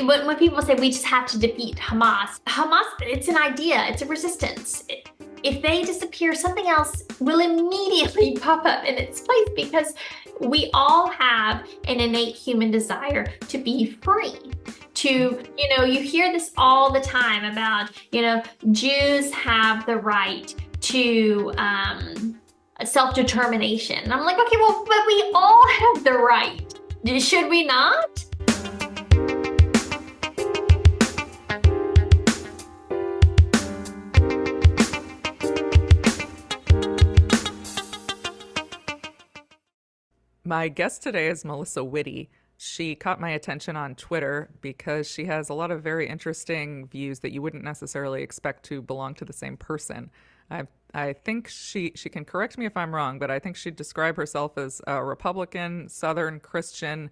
when people say we just have to defeat Hamas, it's an idea, it's a resistance. If they disappear, something else will immediately pop up in its place because we all have an innate human desire to be free. You hear this all the time about, Jews have the right to self-determination. And I'm like, okay, well, but we all have the right. Should we not? My guest today is Melissa Witte. She caught my attention on Twitter because she has a lot of very interesting views that you wouldn't necessarily expect to belong to the same person. I think she can correct me if I'm wrong, but I think she'd describe herself as a Republican, Southern Christian,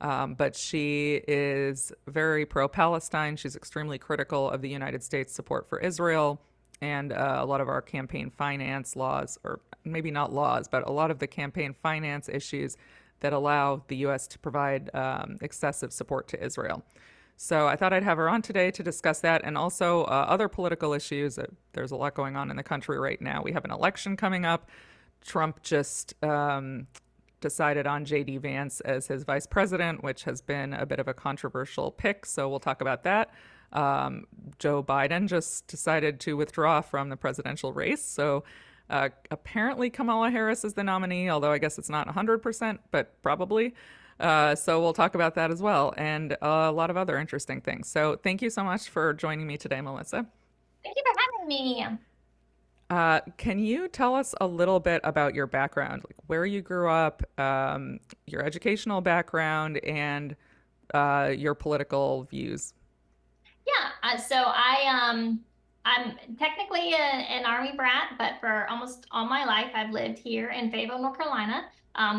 but she is very pro-Palestine. She's extremely critical of the United States' support for Israel and a lot of our campaign finance laws, or maybe not laws, but a lot of the campaign finance issues that allow the U.S. to provide excessive support to Israel. So I thought I'd have her on today to discuss that and also other political issues. There's a lot going on in the country right now. We have an election coming up. Trump just decided on J.D. Vance as his vice president, which has been a bit of a controversial pick. So we'll talk about that. Joe Biden just decided to withdraw from the presidential race. So apparently Kamala Harris is the nominee, although I guess it's not 100%, but probably. So we'll talk about that as well, and a lot of other interesting things. So thank you so much for joining me today, Melissa. Thank you for having me. Can you tell us a little bit about your background, like where you grew up, your educational background, and your political views? Yeah, I'm technically an Army brat, but for almost all my life, I've lived here in Fayetteville, North Carolina,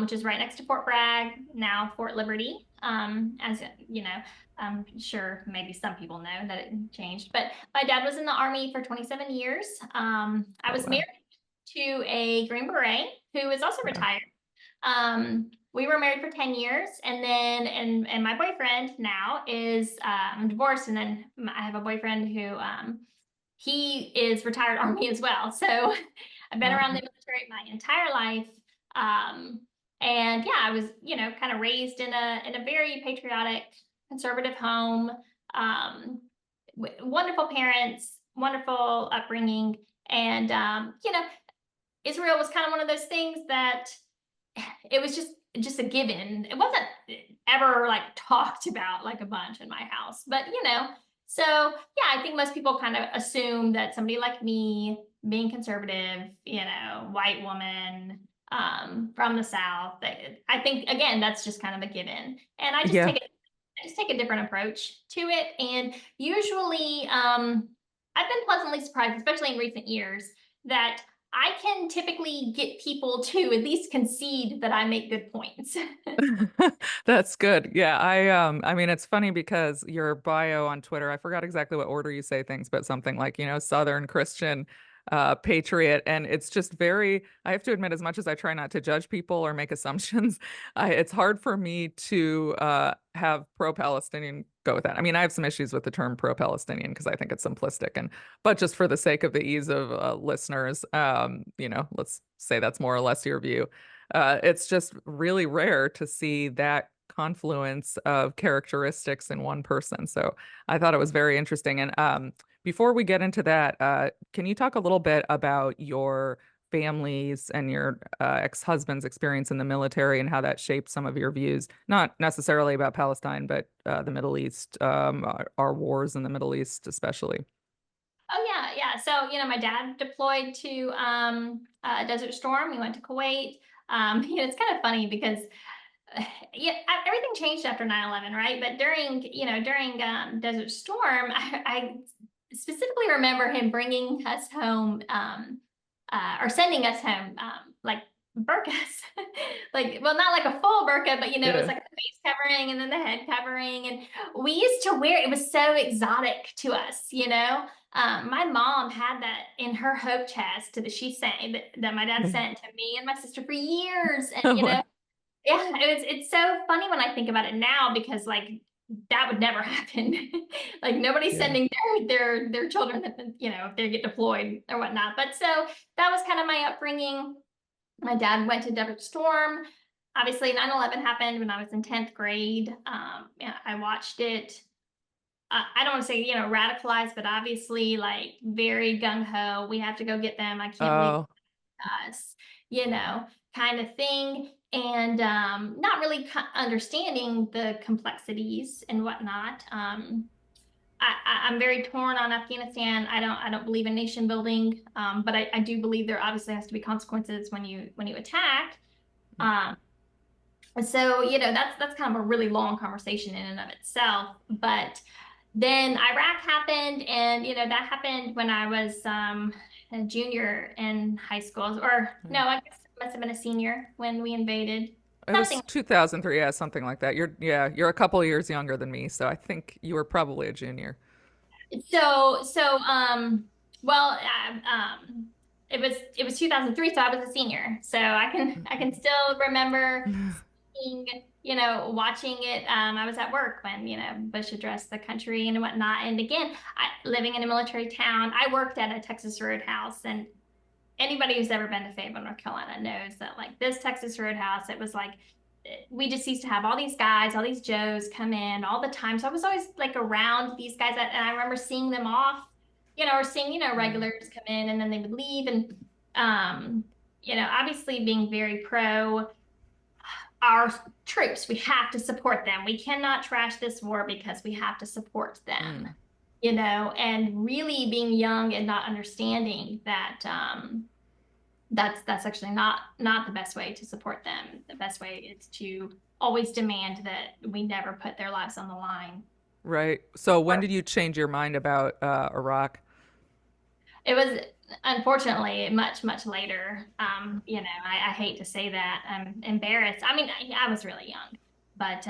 which is right next to Fort Bragg, now Fort Liberty. As you know, I'm sure maybe some people know that it changed, but my dad was in the Army for 27 years. I Oh, was wow. married to a Green Beret who is also Wow. retired. We were married for 10 years, and then and my boyfriend now is I'm divorced, and then I have a boyfriend who he is retired Army as well. So I've been around the Wow. military my entire life. Um, and yeah, I was, kind of raised in a very patriotic, conservative home. Wonderful parents, wonderful upbringing, and Israel was kind of one of those things that it was just a given. It wasn't ever like talked about like a bunch in my house, but so yeah, I think most people kind of assume that somebody like me, being conservative, white woman, from the South, I think again that's just kind of a given, and Yeah. I just take a different approach to it, and usually, I've been pleasantly surprised, especially in recent years, that I can typically get people to at least concede that I make good points. That's good. Yeah, I mean it's funny because your bio on Twitter, I forgot exactly what order you say things, but something like, Southern Christian patriot, and it's just very, I have to admit, as much as I try not to judge people or make assumptions, it's hard for me to have pro-Palestinian go with that. I mean, I have some issues with the term pro-Palestinian because I think it's simplistic, and but just for the sake of the ease of listeners, let's say that's more or less your view. It's just really rare to see that confluence of characteristics in one person. So I thought it was very interesting. And before we get into that, can you talk a little bit about your family's and your ex-husband's experience in the military and how that shaped some of your views, not necessarily about Palestine, but the Middle East, our wars in the Middle East, especially? Oh yeah, yeah. So my dad deployed to Desert Storm. He went to Kuwait. It's kind of funny because yeah, everything changed after 9/11, right? But during Desert Storm, I specifically remember him bringing us home, or sending us home, like burqas, like, well, not like a full burqa, but it was Yeah. like a face covering and then the head covering, and we used to wear it. It was so exotic to us. My mom had that in her hope chest that she sent that my dad sent to me and my sister for years, and Oh, wow. yeah, it's so funny when I think about it now because like that would never happen. Like nobody's Yeah. sending their children, if they get deployed or whatnot. But so that was kind of my upbringing. My dad went to Desert Storm. Obviously, 9/11 happened when I was in 10th grade. Yeah, I watched it. I don't want to say, radicalized, but obviously like very gung ho. We have to go get them. I can't believe Oh, us, you know, kind of thing. And not really understanding the complexities and whatnot. I'm very torn on Afghanistan. I don't believe in nation building, but I do believe there obviously has to be consequences when you attack. Um, so that's kind of a really long conversation in and of itself. But then Iraq happened, and that happened when I was a junior in high school, or no, I guess I must have been a senior when we invaded. it Something. was 2003, yeah, something like that. You're a couple of years younger than me, so I think you were probably a junior. Well, it was 2003, so I was a senior. So I can still remember seeing, watching it. I was at work when, Bush addressed the country and whatnot. And again, living in a military town, I worked at a Texas Roadhouse, and anybody who's ever been to Fayetteville, North Carolina knows that like this Texas Roadhouse, it was like we just used to have all these guys, all these Joes come in all the time. So I was always like around these guys, and I remember seeing them off, or seeing, regulars come in and then they would leave. And, obviously being very pro our troops, we have to support them. We cannot trash this war because we have to support them, Mm, and really being young and not understanding that, that's actually not the best way to support them. The best way is to always demand that we never put their lives on the line. right. So when did you change your mind about Iraq? It was unfortunately much, much later. I hate to say that. I'm embarrassed. I mean, I was really young, but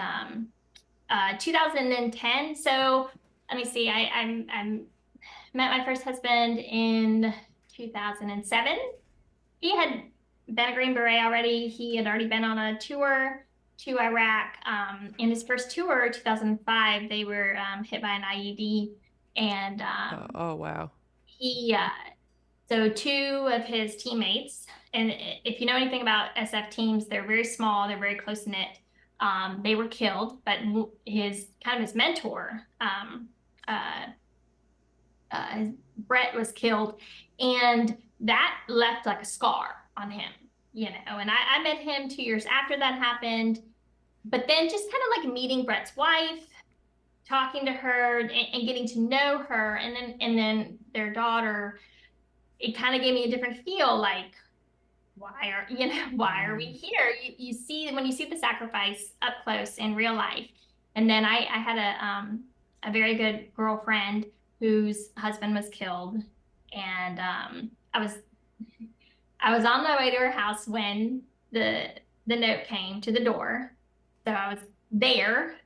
2010. So let me see. I met my first husband in 2007. He had been a Green Beret already. He had already been on a tour to Iraq. In his first tour, 2005, they were hit by an IED, and Oh, wow. he so two of his teammates, and if you know anything about SF teams, they're very small, they're very close knit. They were killed, but his mentor, uh, Brett, was killed, and that left like a scar on him, And I met him 2 years after that happened, but then just kind of like meeting Brett's wife, talking to her and getting to know her, and then their daughter, it kind of gave me a different feel. Like, why are we here? You see when you see the sacrifice up close in real life. And then I had a very good girlfriend whose husband was killed, and I was on my way to her house when the note came to the door. So I was there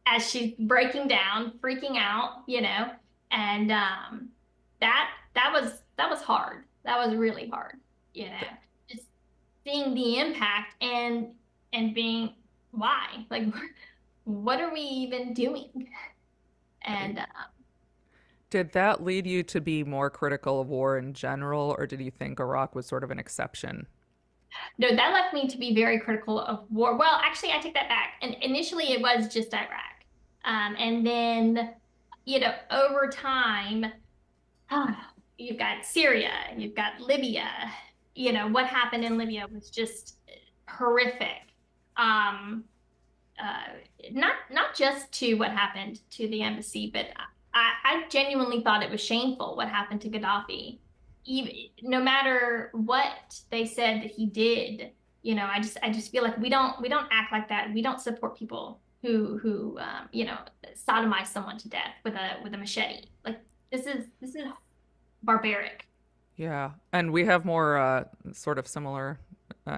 as she's breaking down, freaking out, and that was hard. That was really hard, just seeing the impact and being why, like, what are we even doing? Right. And Did that lead you to be more critical of war in general, or did you think Iraq was sort of an exception? no, that left me to be very critical of war. Well, actually, I take that back. And initially, it was just Iraq, and then over time, you've got Syria, you've got Libya. What happened in Libya was just horrific. Um, uh, not just to what happened to the embassy, but I genuinely thought it was shameful what happened to Gaddafi. Even no matter what they said that he did, I just feel like we don't act like that. We don't support people who sodomize someone to death with a machete. Like this is barbaric. Yeah, and we have more sort of similar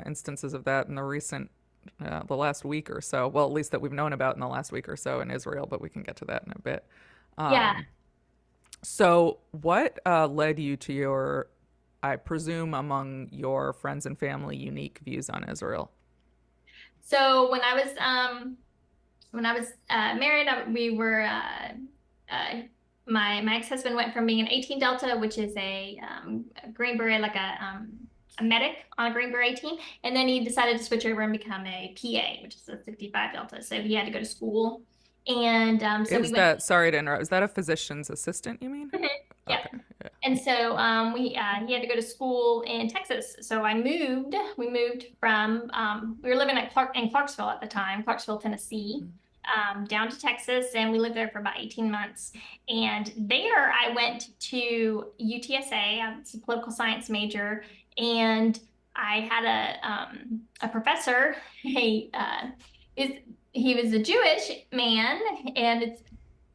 instances of that in the last week or so. Well, at least that we've known about in the last week or so in Israel, but we can get to that in a bit. Yeah. Um, so, what led you to your, I presume, among your friends and family, unique views on Israel? So when I was when I was married, we were my ex-husband went from being an 18 Delta, which is a Green Beret, like a medic on a Green Beret team, and then he decided to switch over and become a PA, which is a 55 Delta. So he had to go to school, and so we Is went. that, sorry to interrupt, is that a physician's assistant, you mean? Yep. Okay. Yeah. And so he had to go to school in Texas. So we moved from we were living at Clarksville at the time, Clarksville, Tennessee, down to Texas, and we lived there for about 18 months. And there I went to UTSA. I was a political science major, and I had a professor. Is he was a Jewish man, and it's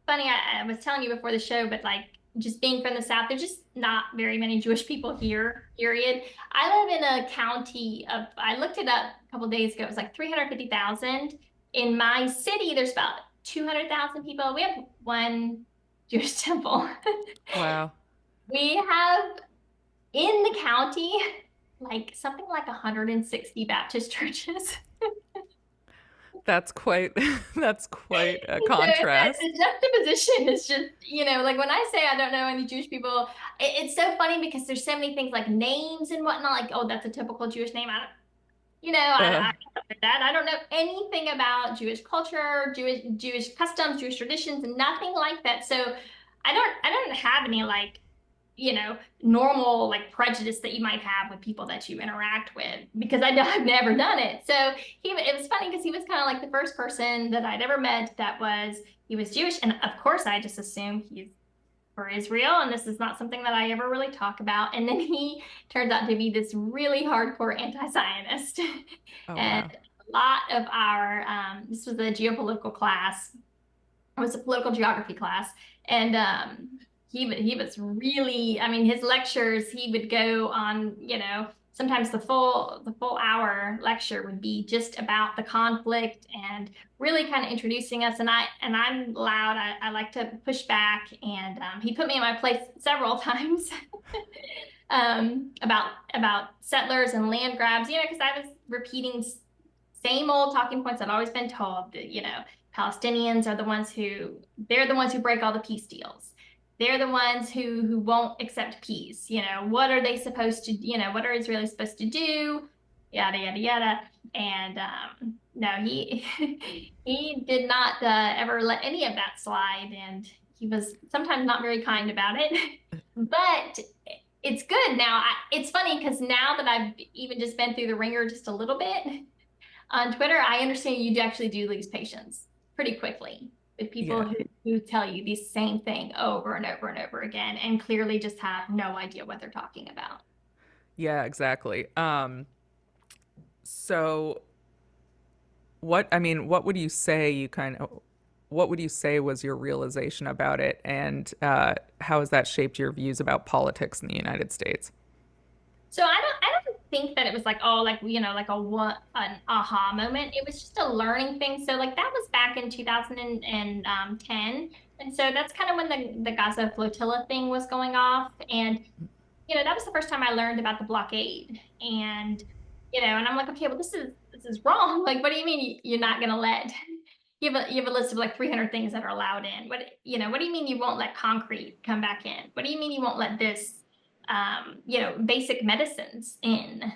funny. I was telling you before the show, but like just being from the South, there's just not very many Jewish people here, period. I live in a county of, I looked it up a couple days ago, it was like 350,000. In my city, there's about 200,000 people. We have one Jewish temple. Wow. We have in the county like something like 160 Baptist churches. That's quite that's quite a So contrast. the juxtaposition is just, like when I say I don't know any Jewish people, it's so funny because there's so many things like names and whatnot, like, oh, that's a typical Jewish name. I don't know that. I don't know anything about Jewish culture, Jewish customs, Jewish traditions, nothing like that. So I don't have any like normal like prejudice that you might have with people that you interact with because I've never done it. So it was funny because he was kind of like the first person that I'd ever met he was Jewish. And of course, I just assumed he's for Israel. And this is not something that I ever really talk about. And then he turns out to be this really hardcore anti-Zionist. Oh, And wow. a lot of this was a geopolitical class. It was a political geography class. And he was really, I mean, his lectures, he would go on, sometimes the full hour lecture would be just about the conflict and really kind of introducing us. And I'm loud. I like to push back, and he put me in my place several times about settlers and land grabs. Because I was repeating same old talking points I've always been told that, Palestinians are they're the ones who break all the peace deals. They're the ones who won't accept peace. What are they supposed to, what are Israelis supposed to do? Yada, yada, yada. And no, he he did not ever let any of that slide. And he was sometimes not very kind about it. But it's good now. It's funny because now that I've even just been through the ringer just a little bit on Twitter, I understand you actually do lose patience pretty quickly with people Yeah. who tell you the same thing over and over and over again and clearly just have no idea what they're talking about. Yeah, exactly. So what would you say what would you say was your realization about it, and how has that shaped your views about politics in the United States? So I don't think that it was like, oh, like, like an aha moment. It was just a learning thing. So like that was back in 2010. And so that's kind of when the Gaza flotilla thing was going off. And that was the first time I learned about the blockade. And, and I'm like, okay, well, this is wrong. Like, what do you mean you're not going to let, you have a list of like 300 things that are allowed in. What do you mean you won't let concrete come back in? What do you mean you won't let this, basic medicines in?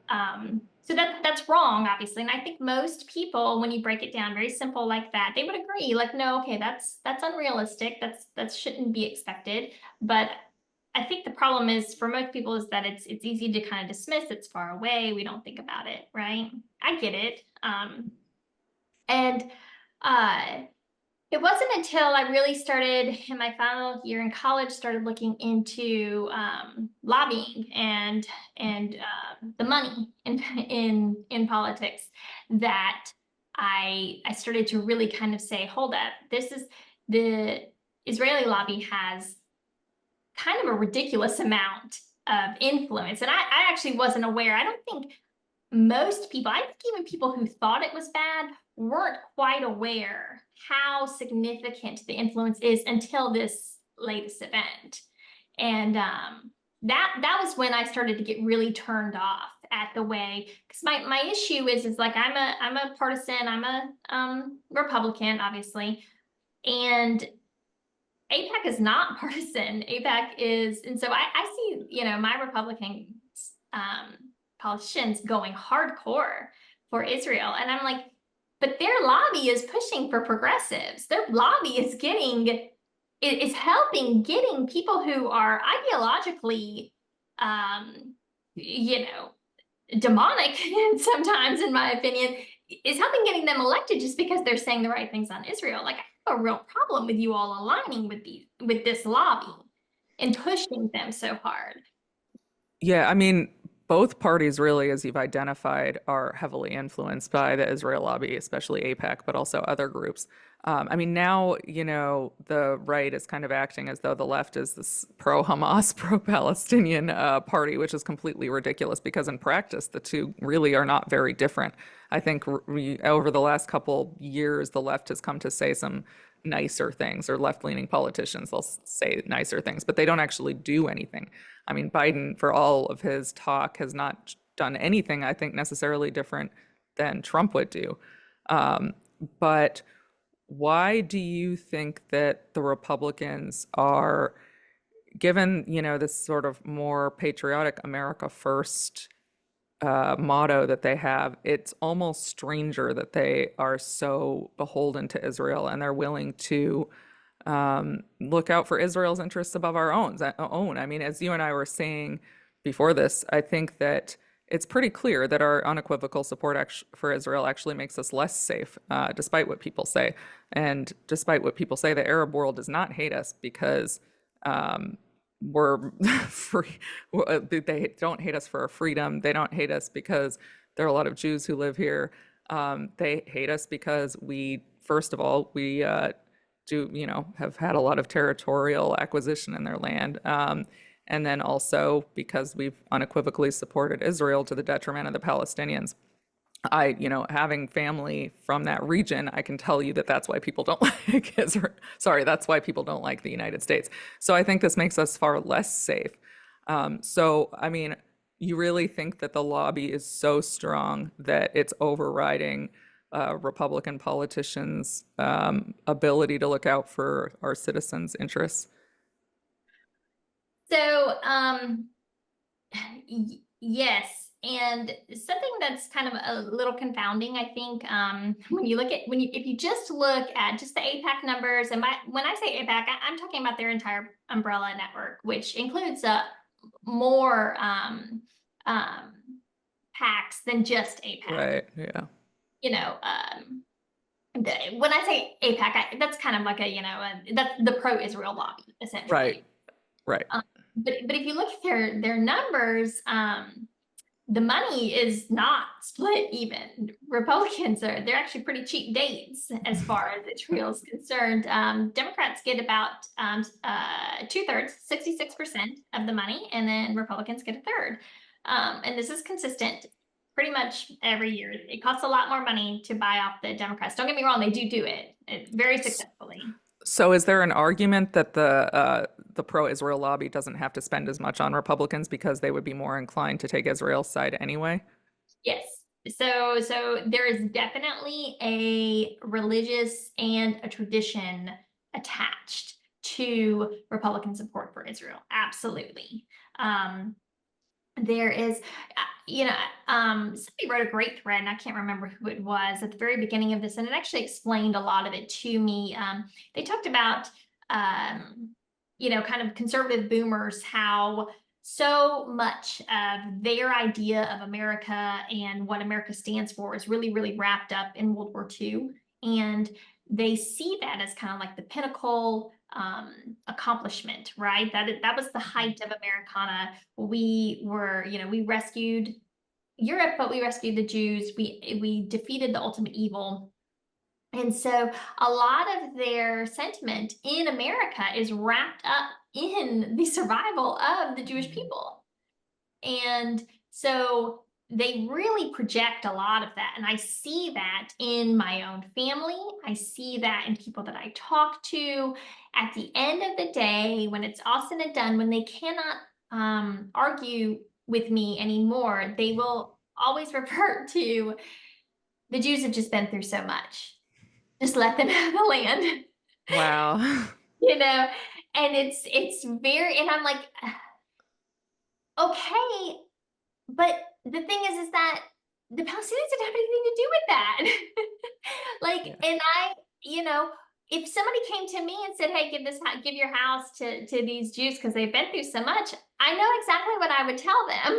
So that's wrong, obviously. And I think most people, when you break it down very simple like that, they would agree, like, no, okay, that's unrealistic. That shouldn't be expected. But I think the problem is for most people is that it's easy to kind of dismiss. It's far away. We don't think about it, right? I get it. And uh it wasn't until I really started in my final year in college, started looking into lobbying and the money in politics, that I started to really kind of say, hold up, this is the Israeli lobby has kind of a ridiculous amount of influence, and I actually wasn't aware. I don't think most people, I think even people who thought it was bad, weren't quite aware how significant the influence is until this latest event. And that was when I started to get really turned off. at the way, because my issue is like I'm a partisan, I'm a Republican, obviously, and AIPAC is not partisan. AIPAC is, and so I see, my Republican politicians going hardcore for Israel. And I'm like, but their lobby is pushing for progressives. Their lobby is helping getting people who are ideologically, you know, demonic sometimes, in my opinion, is helping getting them elected just because they're saying the right things on Israel. Like, I have a real problem with you all aligning with this lobby and pushing them so hard. Yeah, I mean, both parties really, as you've identified, are heavily influenced by the Israel lobby, especially AIPAC, but also other groups. I mean, now, the right is kind of acting as though the left is this pro-Hamas, pro-Palestinian party, which is completely ridiculous because in practice, the two really are not very different. I think over the last couple years, the left has come to say some nicer things, or left-leaning politicians, they'll say nicer things, but they don't actually do anything. I mean, Biden, for all of his talk, has not done anything, I think, necessarily different than Trump would do. But why do you think that the Republicans are, given, this sort of more patriotic America first motto that they have, it's almost stranger that they are so beholden to Israel and they're willing to look out for Israel's interests above our own. I mean, as you and I were saying before this, I think that it's pretty clear that our unequivocal support for Israel actually makes us less safe, despite what people say. And despite what people say, the Arab world does not hate us because we're free. They don't hate us for our freedom. They don't hate us because there are a lot of Jews who live here. They hate us because first of all, we have had a lot of territorial acquisition in their land. And then also because we've unequivocally supported Israel to the detriment of the Palestinians. Having family from that region, I can tell you that that's why people don't like Israel. Sorry, that's why people don't like the United States. So I think this makes us far less safe. So, I mean, you really think that the lobby is so strong that it's overriding Republican politicians' ability to look out for our citizens' interests? So, yes. And something that's kind of a little confounding, I think, if you just look at just the AIPAC numbers, and when I say AIPAC, I'm talking about their entire umbrella network, which includes more PACs than just AIPAC. Right, yeah. When I say AIPAC, that's kind of like that's the pro-Israel lobby, essentially. Right. But if you look at their numbers, the money is not split even. Republicans they're actually pretty cheap dates as far as Israel is concerned. Democrats get about 2/3, 66% of the money, and then Republicans get a third. And this is consistent pretty much every year. It costs a lot more money to buy off the Democrats. Don't get me wrong, they do it very successfully. So is there an argument that the pro-Israel lobby doesn't have to spend as much on Republicans because they would be more inclined to take Israel's side anyway? Yes. So there is definitely a religious and a tradition attached to Republican support for Israel. Absolutely. There is, somebody wrote a great thread, and I can't remember who it was at the very beginning of this, and it actually explained a lot of it to me. They talked about, kind of conservative boomers, how so much of their idea of America and what America stands for is really, really wrapped up in World War II. And they see that as kind of like the pinnacle accomplishment, right? That was the height of Americana. We rescued Europe, but we rescued the Jews. We defeated the ultimate evil. And so a lot of their sentiment in America is wrapped up in the survival of the Jewish people. And so they really project a lot of that. And I see that in my own family. I see that in people that I talk to. At the end of the day, when it's all said and done, when they cannot argue with me anymore, they will always revert to the Jews have just been through so much. Just let them have the land, Wow. you know? And it's very, and I'm like, okay, but the thing is that the Palestinians didn't have anything to do with that. Like, Yeah. and you know, if somebody came to me and said, "Hey, give your house to these Jews because they've been through so much," I know exactly what I would tell them,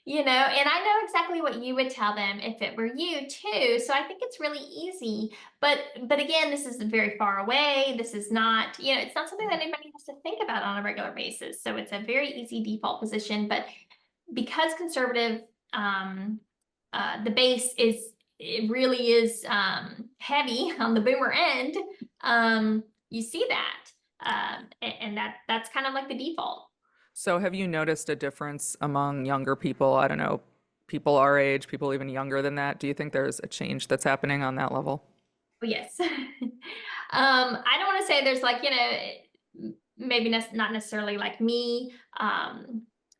you know, and I know exactly what you would tell them if it were you too. So I think it's really easy. But again, this is very far away. This is not, you know, it's not something that anybody has to think about on a regular basis. So it's a very easy default position. But because conservative the base is it really is heavy on the boomer end, you see that, and that's kind of like the default. So have you noticed a difference among younger people? I don't know, people our age, people even younger than that. Do you think there's a change that's happening on that level? Oh, yes. I don't want to say there's like, you know, maybe not necessarily like me.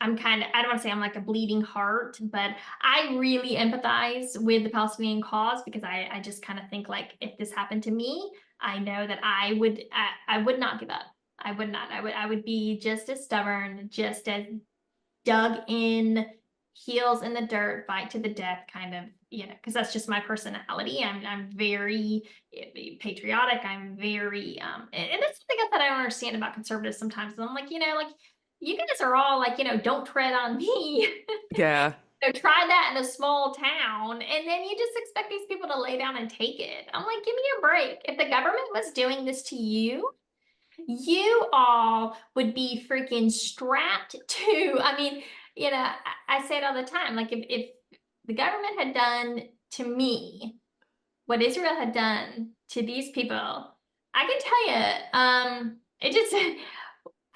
I'm kind of, I don't want to say I'm like a bleeding heart, but I really empathize with the Palestinian cause because I just kind of think like if this happened to me, I know that I would not give up. I would not. I would be just as stubborn, just as dug in, heels in the dirt, fight to the death kind of, you know, because that's just my personality. I'm very patriotic. I'm very and that's something else that I don't understand about conservatives sometimes. I'm like, you know, like you guys are all like, you know, don't tread on me. Yeah. So try that in a small town, and then you just expect these people to lay down and take it. I'm like, give me a break. If the government was doing this to you, you all would be freaking strapped to, I mean, you know, I say it all the time. Like if the government had done to me what Israel had done to these people, I can tell you, it just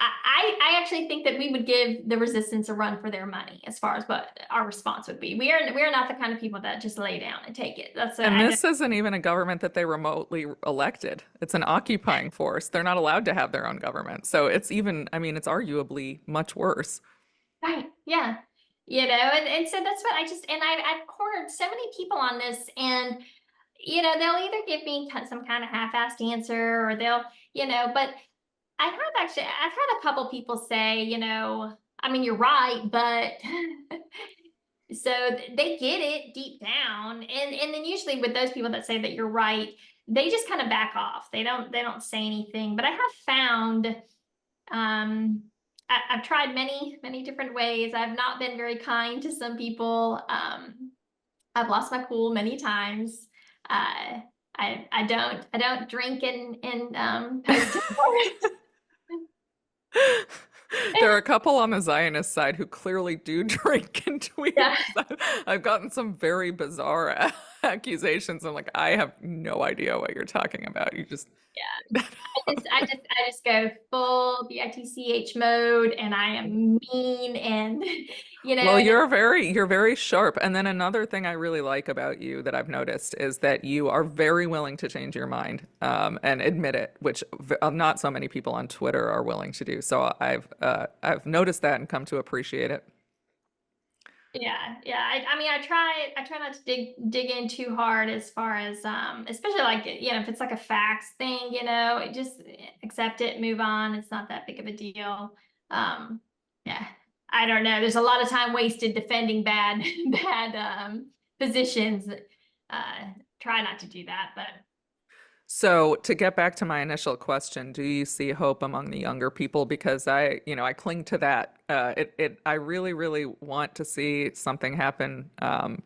I actually think that we would give the resistance a run for their money as far as what our response would be. We are not the kind of people that just lay down and take it. That's a And I don't this isn't even a government that they remotely elected. It's an occupying force. They're not allowed to have their own government. So it's even, I mean, it's arguably much worse. right. Yeah. You know, and so that's what I just and I've cornered so many people on this, and you know, they'll either give me some kind of half-assed answer or they'll, you know, but I've had a couple people say, you know, I mean, you're right, but so they get it deep down. And then usually with those people that say that you're right, they just kind of back off. They don't say anything. But I have found I've tried many different ways. I've not been very kind to some people. I've lost my cool many times. I don't drink and post. There are a couple on the Zionist side who clearly do drink and tweet. Yeah. I've gotten some very bizarre accusations. I'm like, I have no idea what you're talking about. You just Yeah. I just go full bitch mode, and I am mean, and you know, Well, and you're very sharp. And then another thing I really like about you that I've noticed is that you are very willing to change your mind and admit it, which not so many people on Twitter are willing to do. So I've noticed that and come to appreciate it. yeah. I mean, I try not to dig in too hard as far as especially like you know if it's like a facts thing, you know, just accept it, move on. It's not that big of a deal. Um, yeah, I don't know. There's a lot of time wasted defending bad bad positions. Uh, Try not to do that, but. So to get back to my initial question, do you see hope among the younger people? Because I cling to that. I really, really want to see something happen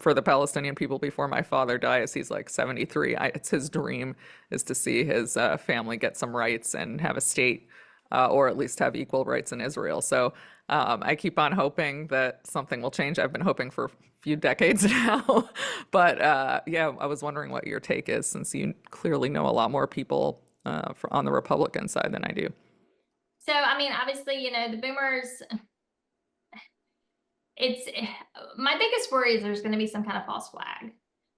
for the Palestinian people before my father dies. He's like 73. It's his dream is to see his family get some rights and have a state, or at least have equal rights in Israel. So I keep on hoping that something will change. I've been hoping for a few decades now. But yeah, I was wondering what your take is since you clearly know a lot more people on the Republican side than I do. So, I mean, obviously, you know, the boomers, it's my biggest worry is there's going to be some kind of false flag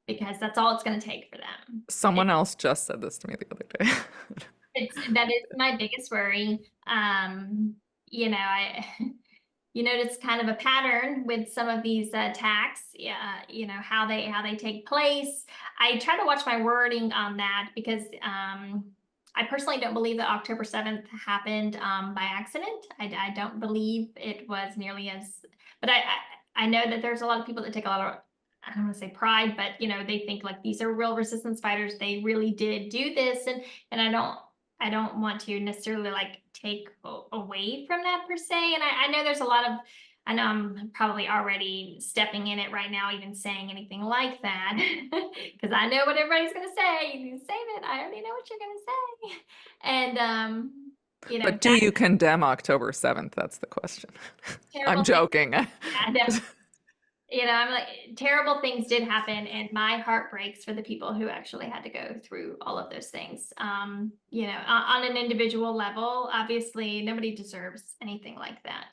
because that's all it's going to take for them. Someone else just said this to me the other day. That is my biggest worry. You know, you notice kind of a pattern with some of these attacks, how they take place. I try to watch my wording on that because I personally don't believe that October 7th happened by accident. I don't believe it was nearly as, but I know that there's a lot of people that take a lot of, I don't want to say pride, but they think like these are real resistance fighters. They really did do this, and I don't want to necessarily like take away from that per se. And I know there's a lot of, I know I'm probably already stepping in it right now, even saying anything like that, because I know what everybody's going to say. You can save it. I already know what you're going to say. And, But do that you condemn October 7th? That's the question. I'm terrible thing. joking. Yeah, no. I'm like, terrible things did happen, and my heart breaks for the people who actually had to go through all of those things. On an individual level, obviously, nobody deserves anything like that.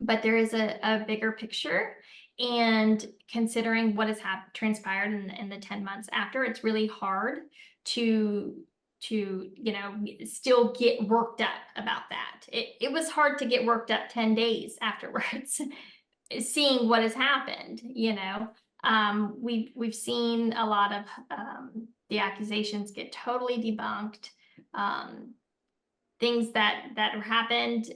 But there is a bigger picture, and considering what has transpired in the 10 months after, it's really hard to still get worked up about that. It was hard to get worked up 10 days afterwards. Seeing what has happened, we've seen a lot of the accusations get totally debunked. Things that happened,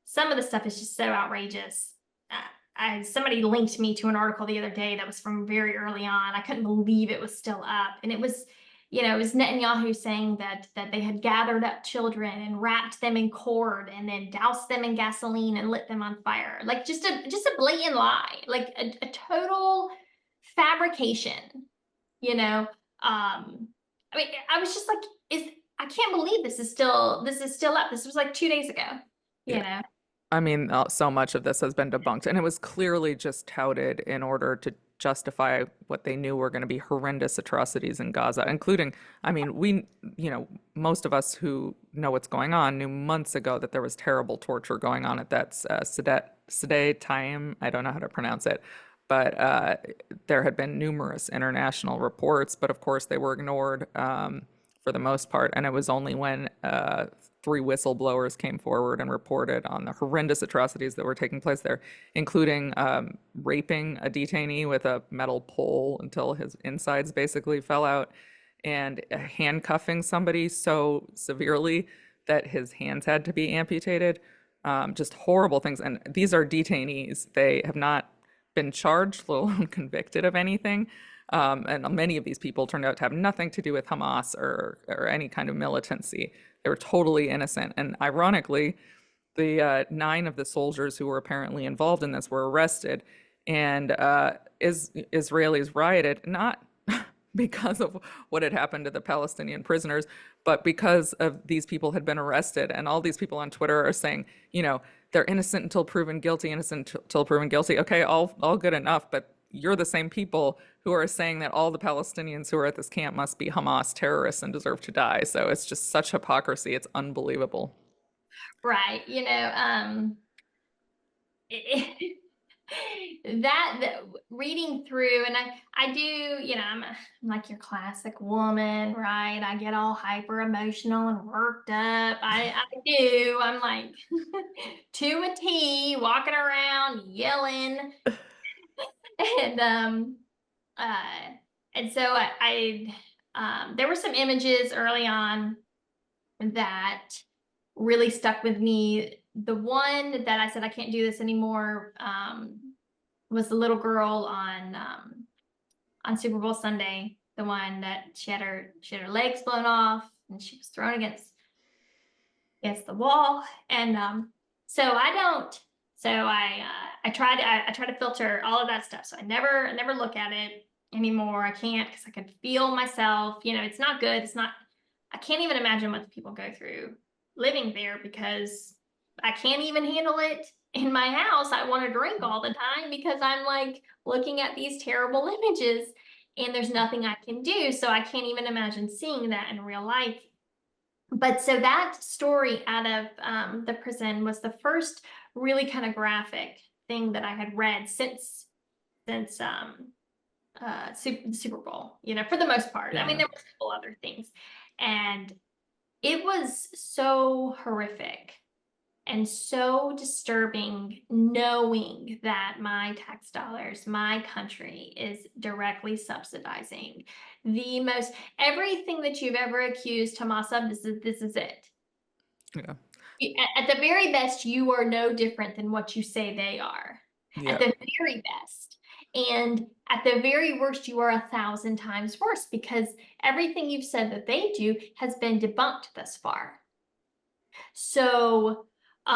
some of the stuff is just so outrageous. Somebody linked me to an article the other day that was from very early on. I couldn't believe it was still up, and it was Netanyahu saying that they had gathered up children and wrapped them in cord and then doused them in gasoline and lit them on fire. Like just a blatant lie, like a total fabrication, I mean, I was just like, I can't believe this is still up. This was like 2 days ago, Yeah. I mean, so much of this has been debunked, and it was clearly just touted in order to justify what they knew were going to be horrendous atrocities in Gaza, including, I mean, most of us who know what's going on knew months ago that there was terrible torture going on at that Sde time. I don't know how to pronounce it, but there had been numerous international reports, but of course they were ignored for the most part, and it was only when three whistleblowers came forward and reported on the horrendous atrocities that were taking place there, including raping a detainee with a metal pole until his insides basically fell out, and handcuffing somebody so severely that his hands had to be amputated. Just horrible things. And these are detainees. They have not been charged, let alone convicted of anything. And many of these people turned out to have nothing to do with Hamas or any kind of militancy. They were totally innocent. And ironically, the 9 of the soldiers who were apparently involved in this were arrested. And Israelis rioted, not because of what had happened to the Palestinian prisoners, but because of these people had been arrested. And all these people on Twitter are saying, they're innocent until proven guilty, innocent until proven guilty. Okay, all good enough, but you're the same people who are saying that all the Palestinians who are at this camp must be Hamas terrorists and deserve to die. So it's just such hypocrisy. It's unbelievable. Right. That reading through, and I do, I'm like your classic woman, right? I get all hyper emotional and worked up. I do. I'm like to a T, walking around yelling, and so there were some images early on that really stuck with me. The one that I said I can't do this anymore was the little girl on Super Bowl Sunday. The one that she had her legs blown off and she was thrown against the wall. And so I don't. So I try to filter all of that stuff. So I never look at it anymore. I can't, because I could feel myself. It's not good. It's not. I can't even imagine what the people go through living there, because I can't even handle it in my house. I want to drink all the time because I'm like looking at these terrible images and there's nothing I can do. So I can't even imagine seeing that in real life. But so that story out of the prison was the first really kind of graphic thing that I had read since the Super Bowl, for the most part. Yeah. I mean, there were a couple other things. And it was so horrific. and so disturbing knowing that my tax dollars, my country is directly subsidizing everything that you've ever accused Hamas of. This is it. Yeah. At the very best, you are no different than what you say they are. At Yeah. the very best. And at the very worst, you are 1,000 times worse, because everything you've said that they do has been debunked thus far. So, so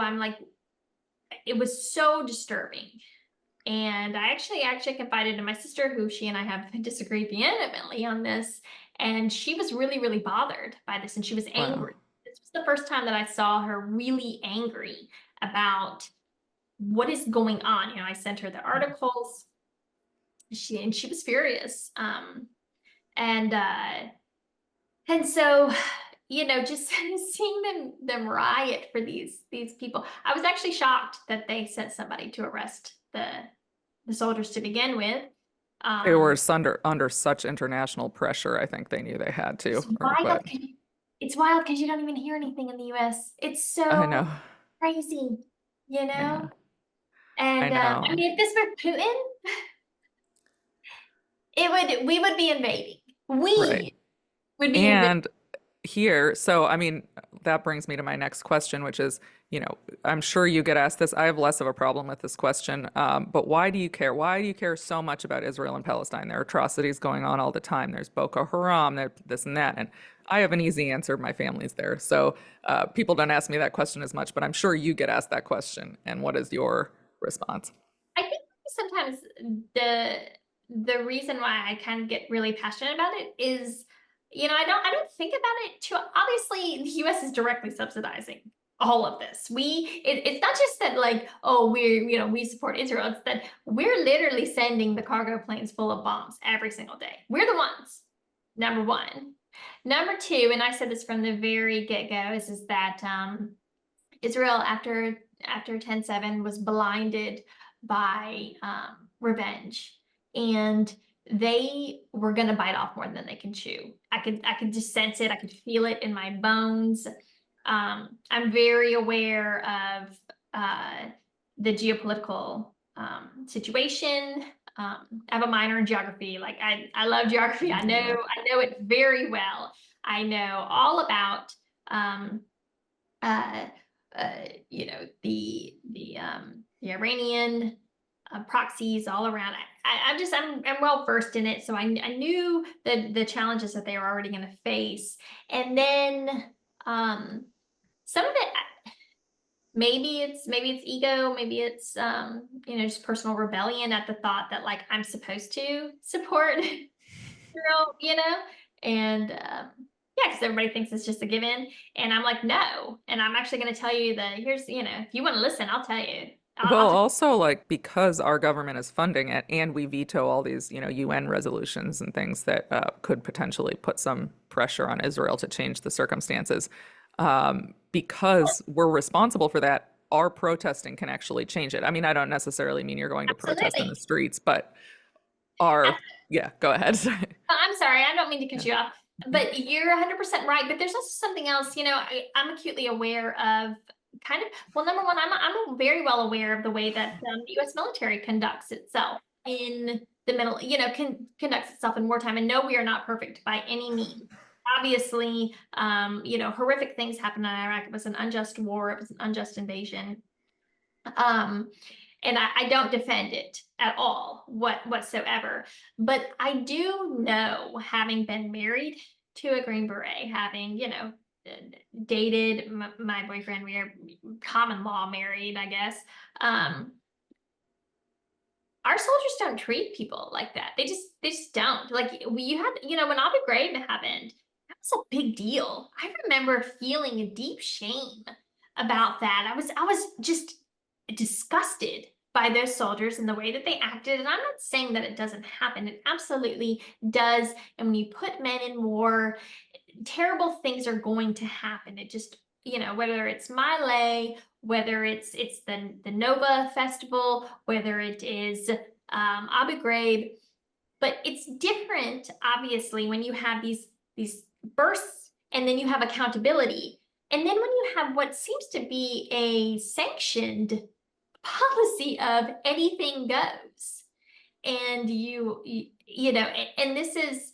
I'm like, it was so disturbing. And I actually confided in my sister, who she and I have disagreed vehemently on this, and she was really, really bothered by this, and she was Wow. angry. This was the first time that I saw her really angry about what is going on. I sent her the articles. She was furious. And so, just seeing them riot for these people. I was actually shocked that they sent somebody to arrest the soldiers to begin with. They were under such international pressure. I think they knew they had to. It's wild. But It's wild because you don't even hear anything in the U.S. It's I so know. crazy, you Yeah. know? I And I know. mean, if this were Putin, we would be invading. Right. We would be invading. And here, so I mean, that brings me to my next question, which is, I'm sure you get asked this. I have less of a problem with this question, but why do you care? Why do you care so much about Israel and Palestine? There are atrocities going on all the time. There's Boko Haram, this and that, and I have an easy answer. My family's there, so people don't ask me that question as much. But I'm sure you get asked that question. And what is your response? I think sometimes the the reason why I kind of get really passionate about it is, I don't think about it too. Obviously, the U.S. is directly subsidizing all of this. It's not just that, like, oh, we support Israel. It's that we're literally sending the cargo planes full of bombs every single day. We're the ones. Number one. Number two, and I said this from the very get-go, is that Israel, after 10/7, was blinded by revenge, and they were going to bite off more than they can chew. I could just sense it. I could feel it in my bones. I'm very aware of the geopolitical situation. I have a minor in geography. Like, I love geography. Yeah. I know it very well. I know all about uh, the Iranian proxies all around. I'm well versed in it, so I knew the challenges that they were already going to face, and then some of it. Maybe it's ego, maybe it's just personal rebellion at the thought that, like, I'm supposed to support Israel, and yeah, because everybody thinks it's just a given, and I'm like, no, and I'm actually going to tell you that here's, if you want to listen, I'll tell you. I'll Well, tell also, like, because our government is funding it and we veto all these, UN resolutions and things that could potentially put some pressure on Israel to change the circumstances, because we're responsible for that, our protesting can actually change it. I mean, I don't necessarily mean you're going to protest in the absolutely. streets, but our, yeah, go ahead. I'm sorry, I don't mean to cut Yeah. you off, but you're 100% right. But there's also something else, I'm acutely aware of well, number one, I'm very well aware of the way that the U.S. military conducts itself in the middle, conducts itself in wartime. And no, we are not perfect by any means. Obviously, horrific things happened in Iraq. It was an unjust war. It was an unjust invasion. Um, and I don't defend it at all, whatsoever. But I do know, having been married to a Green Beret, having, dated my boyfriend, we are common law married, I guess. Our soldiers don't treat people like that. They just don't. Like, you had, when Abu Ghraib happened, that was a big deal. I remember feeling a deep shame about that. I was just disgusted by those soldiers and the way that they acted. And I'm not saying that it doesn't happen. It absolutely does. And when you put men in war, terrible things are going to happen. It just, whether it's Miley, whether it's the Nova Festival, whether it is Abu Ghraib, but it's different, obviously, when you have these bursts and then you have accountability. And then when you have what seems to be a sanctioned policy of anything goes, and you know, and this is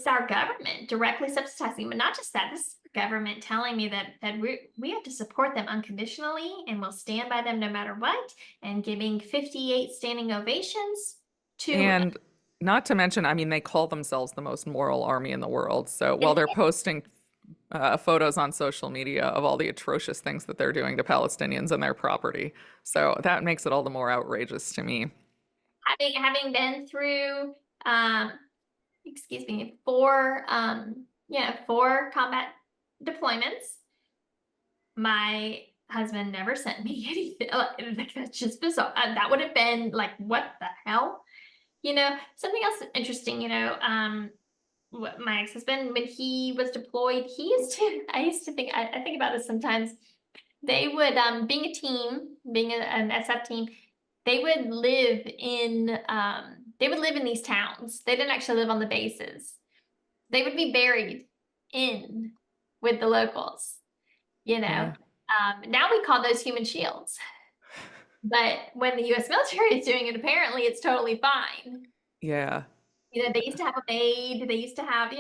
our government directly subsidizing, but not just that. This is our government telling me that we have to support them unconditionally and we'll stand by them no matter what, and giving 58 standing ovations to. And not to mention, I mean, they call themselves the most moral army in the world. So while they're posting photos on social media of all the atrocious things that they're doing to Palestinians and their property, so that makes it all the more outrageous to me. Having been through excuse me, four four combat deployments, my husband never sent me anything. Like, that's just bizarre. That would have been like, what the hell? Something else interesting, my ex-husband, when he was deployed, I think about this sometimes. They would, being a team, an SF team, they would live in these towns. They didn't actually live on the bases. They would be buried in with the locals, you know. Yeah. Now we call those human shields. But when the US military is doing it, apparently it's totally fine. Yeah. They used to have a maid, they used to have,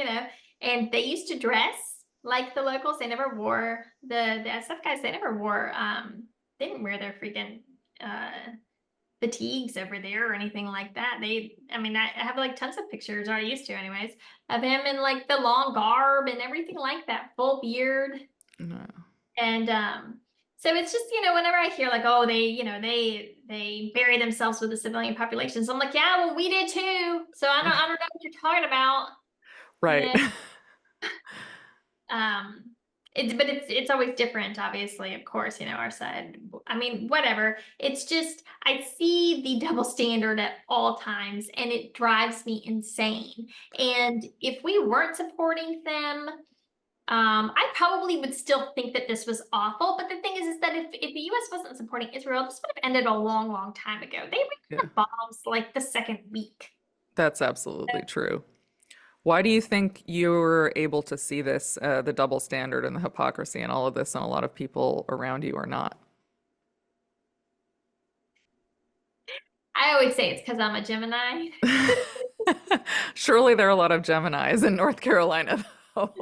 and they used to dress like the locals. They never wore the SF guys, they never wore they didn't wear their freaking fatigues over there or anything like that. I have like tons of pictures, or I used to anyways, of him in like the long garb and everything like that, full beard. No. And so it's just, whenever I hear like, oh, they bury themselves with the civilian population. So I'm like, yeah, well, we did too. So I don't know what you're talking about. Right. Um, it's always different, obviously, of course, our side. I mean, whatever. It's just, I see the double standard at all times and it drives me insane. And if we weren't supporting them, I probably would still think that this was awful. But the thing is that if the US wasn't supporting Israel, this would have ended a long, long time ago. They were Yeah. the bombs like the second week. That's absolutely true. Why do you think you were able to see this, the double standard and the hypocrisy and all of this, and a lot of people around you are not? I always say it's because I'm a Gemini. Surely there are a lot of Geminis in North Carolina, though.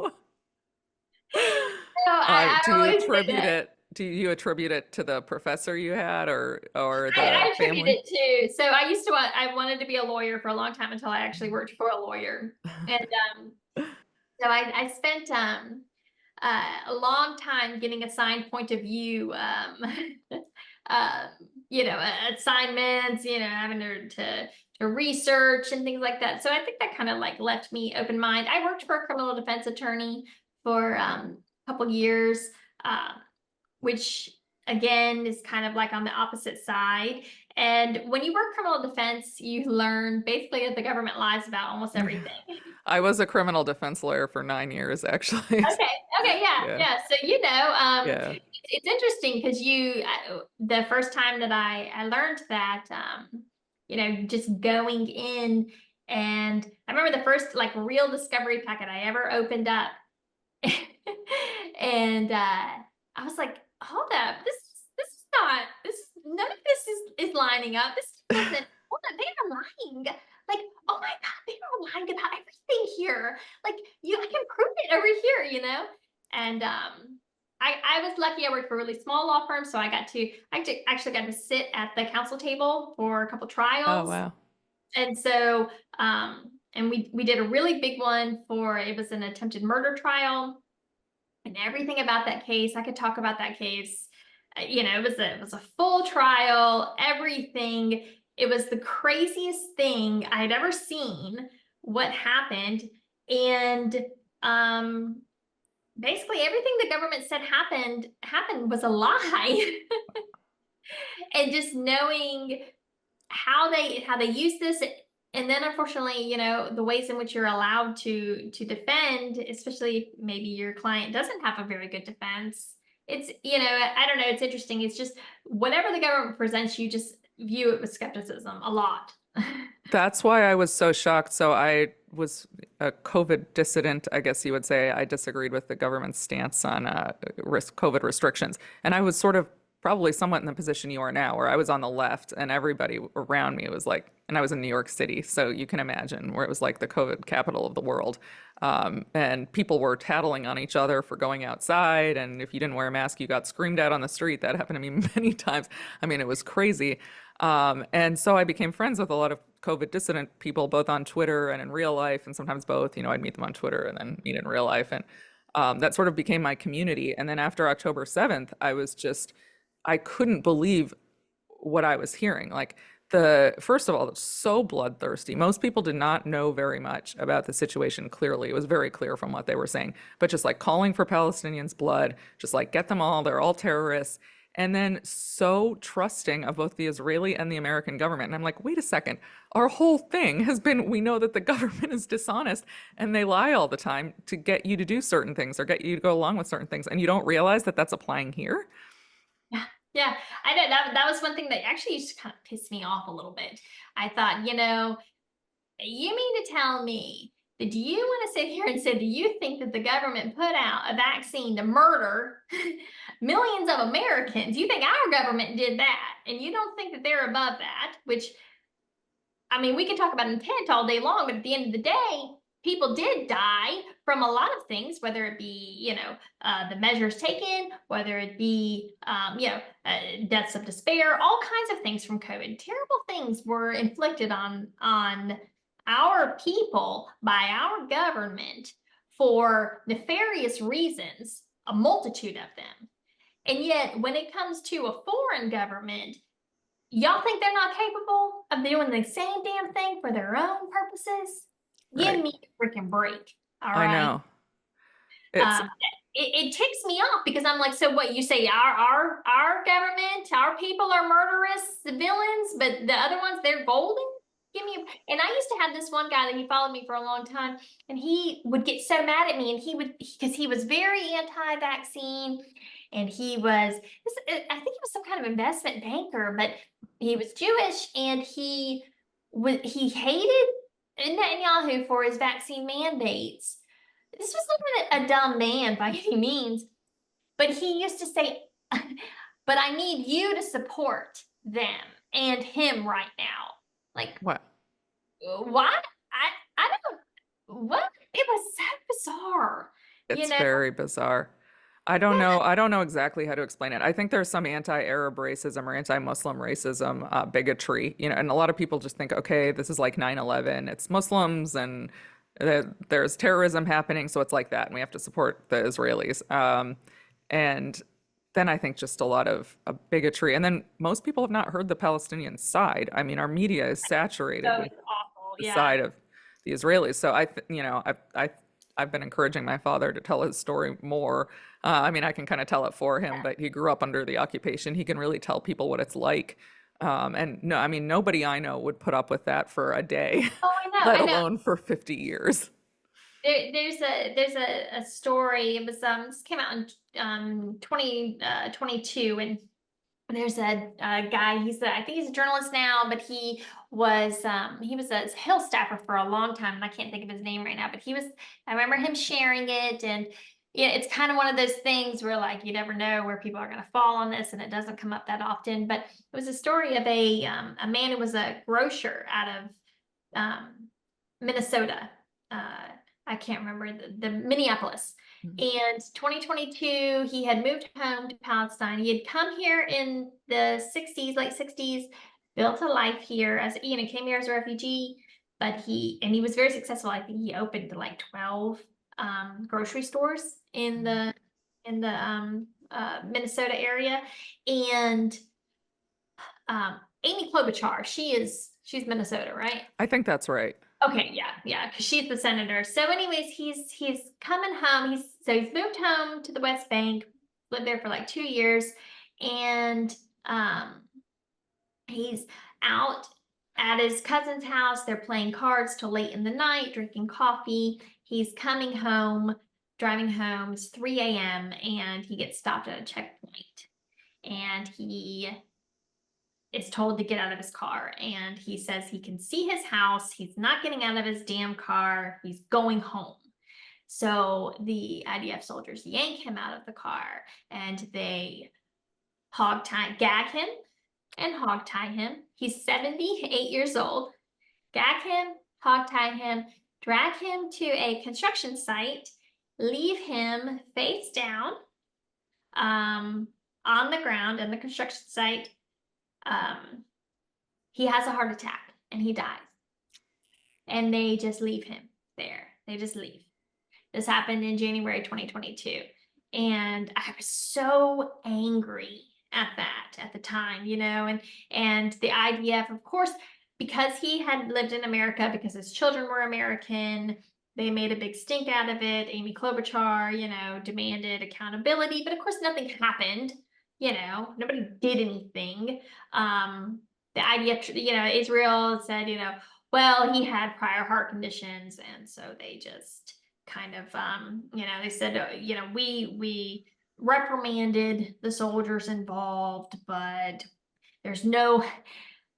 So I Do you always say attribute that. it? Do you attribute it to the professor you had, or the I attribute family? it to. So I wanted to be a lawyer for a long time until I actually worked for a lawyer. And so I spent a long time getting assigned point of view, uh, assignments, having to research and things like that. So I think that kind of like left me open mind. I worked for a criminal defense attorney for a couple years, uh, which again is kind of like on the opposite side. And when you work criminal defense, you learn basically that the government lies about almost everything. I was a criminal defense lawyer for 9 years, actually. Okay, yeah, Yeah, yeah. So yeah, it's interesting because the first time that I learned that, just going in, and I remember the first like real discovery packet I ever opened up, and I was like, hold up, this is not this. None of this is lining up. This doesn't. Hold on, they are lying. Like, oh my God, they are lying about everything here. Like, I can prove it over here. And I was lucky. I worked for a really small law firm, so I actually got to sit at the counsel table for a couple oh trials. wow. And so and we did a really big one it was an attempted murder trial, and everything about that case. I could talk about that case. It was a full trial, everything. It was the craziest thing I'd ever seen, what happened. And basically everything the government said happened was a lie. And just knowing how they use this, and then unfortunately, the ways in which you're allowed to defend, especially if maybe your client doesn't have a very good defense. It's, I don't know, it's interesting. It's just whatever the government presents, you just view it with skepticism a lot. That's why I was so shocked. So I was a COVID dissident, I guess you would say. I disagreed with the government's stance on COVID restrictions. And I was sort of probably somewhat in the position you are now, where I was on the left and everybody around me was like, and I was in New York City. So you can imagine where it was like the COVID capital of the world. And people were tattling on each other for going outside. And if you didn't wear a mask, you got screamed at on the street. That happened to me many times. I mean, it was crazy. And so I became friends with a lot of COVID dissident people, both on Twitter and in real life, and sometimes both. You know, I'd meet them on Twitter and then meet in real life. And that sort of became my community. And then after October 7th, I couldn't believe what I was hearing. Like, first of all, it's so bloodthirsty. Most people did not know very much about the situation clearly. It was very clear from what they were saying, but just like calling for Palestinians' blood, just like get them all, they're all terrorists. And then so trusting of both the Israeli and the American government. And I'm like, wait a second, our whole thing has been we know that the government is dishonest and they lie all the time to get you to do certain things or get you to go along with certain things. And you don't realize that that's applying here. Yeah, yeah, I know that was one thing that actually used to kind of piss me off a little bit. I thought, you mean to tell me that you want to sit here and say that you think that the government put out a vaccine to murder millions of Americans? You think our government did that, and you don't think that they're above that, which, I mean, we can talk about intent all day long, but at the end of the day, people did die from a lot of things, whether it be, the measures taken, whether it be, deaths of despair, all kinds of things from COVID. Terrible things were inflicted on our people by our government for nefarious reasons, a multitude of them. And yet, when it comes to a foreign government, y'all think they're not capable of doing the same damn thing for their own purposes? Give Right. me a freaking break. All I right. know. It's It ticks me off because I'm like, so what, you say our government, our people are murderous villains, but the other ones, they're golden? Give me and I used to have this one guy that he followed me for a long time, and he would get so mad at me, and because he was very anti-vaccine, and I think he was some kind of investment banker, but he was Jewish, and he hated Netanyahu for his vaccine mandates. This was not a dumb man by any means, but he used to say, but I need you to support them and him right now. Like, what? what? I don't, what? It was so bizarre, you It's know? very bizarre. I don't know. I don't know exactly how to explain it. I think there's some anti-Arab racism or anti-Muslim racism, bigotry, and a lot of people just think, okay, this is like 9/11. It's Muslims and there's terrorism happening, so it's like that, and we have to support the Israelis. And then I think just a lot of bigotry. And then most people have not heard the Palestinian side. I mean, our media is saturated So with it's awful, the yeah. side of the Israelis. So I've been encouraging my father to tell his story more. I mean, I can kind of tell it for him, but he grew up under the occupation. He can really tell people what it's like. And no, I mean, nobody I know would put up with that for a day, Oh, let I know. alone for 50 years. There's a story. It was this came out in 2022, and there's a guy. I think he's a journalist now, but he was a Hill staffer for a long time, and I can't think of his name right now. But I remember him sharing it, and yeah, it's kind of one of those things where like you never know where people are going to fall on this, and it doesn't come up that often. But it was a story of a man who was a grocer out of Minnesota. I can't remember the Minneapolis. And 2022, he had moved home to Palestine. He had come here in the 60s, late 60s, built a life here came here as a refugee, but he was very successful. I think he opened like 12 grocery stores in the Minnesota area. And Amy Klobuchar, she's Minnesota, right? I think that's right. Okay, yeah, because she's the senator. So, anyways, he's coming home. He's moved home to the West Bank, lived there for like 2 years, and he's out at his cousin's house. They're playing cards till late in the night, drinking coffee. He's coming home, driving home. It's 3 a.m. and he gets stopped at a checkpoint, and he is told to get out of his car, and he says he can see his house. He's not getting out of his damn car. He's going home. So the IDF soldiers yank him out of the car, and they gag him and hog tie him. He's 78 years old. Gag him, hog tie him, drag him to a construction site, leave him face down on the ground in the construction site. He has a heart attack and he dies. And they just leave him there. They just leave. This happened in January 2022. And I was so angry at that at the time, you know, and the IDF, of course, because he had lived in America, because his children were American, they made a big stink out of it. Amy Klobuchar, you know, demanded accountability, but of course nothing happened. You know, nobody did anything. The IDF, you know, Israel said, you know, well, he had prior heart conditions, and so they just kind of, you know, they said, you know, we reprimanded the soldiers involved, but there's no.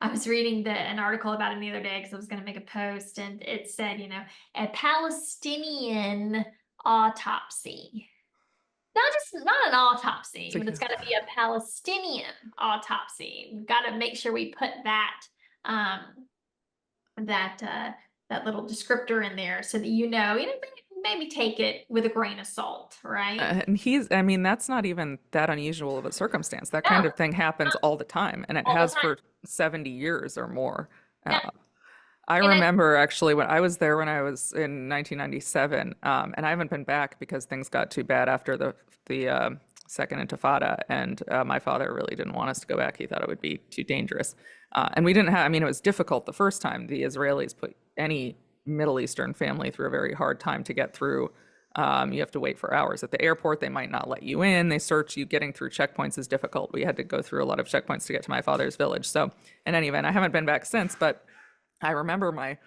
I was reading an article about him the other day because I was going to make a post, and it said, you know, a Palestinian autopsy. Not an autopsy, but it's got to be a Palestinian autopsy. We've got to make sure we put that that little descriptor in there so that you know, maybe take it with a grain of salt, right? And I mean, that's not even that unusual of a circumstance. That kind No, of thing happens all the time, and it all the has time. for 70 years or more. Yeah. I And remember actually when I was there when I was in 1997, and I haven't been back because things got too bad after the Second Intifada, and my father really didn't want us to go back. He thought it would be too dangerous, and we didn't have. I mean, it was difficult the first time. The Israelis put any Middle Eastern family through a very hard time to get through. You have to wait for hours at the airport. They might not let you in. They search you. Getting through checkpoints is difficult. We had to go through a lot of checkpoints to get to my father's village. So, in any event, I haven't been back since, but I remember my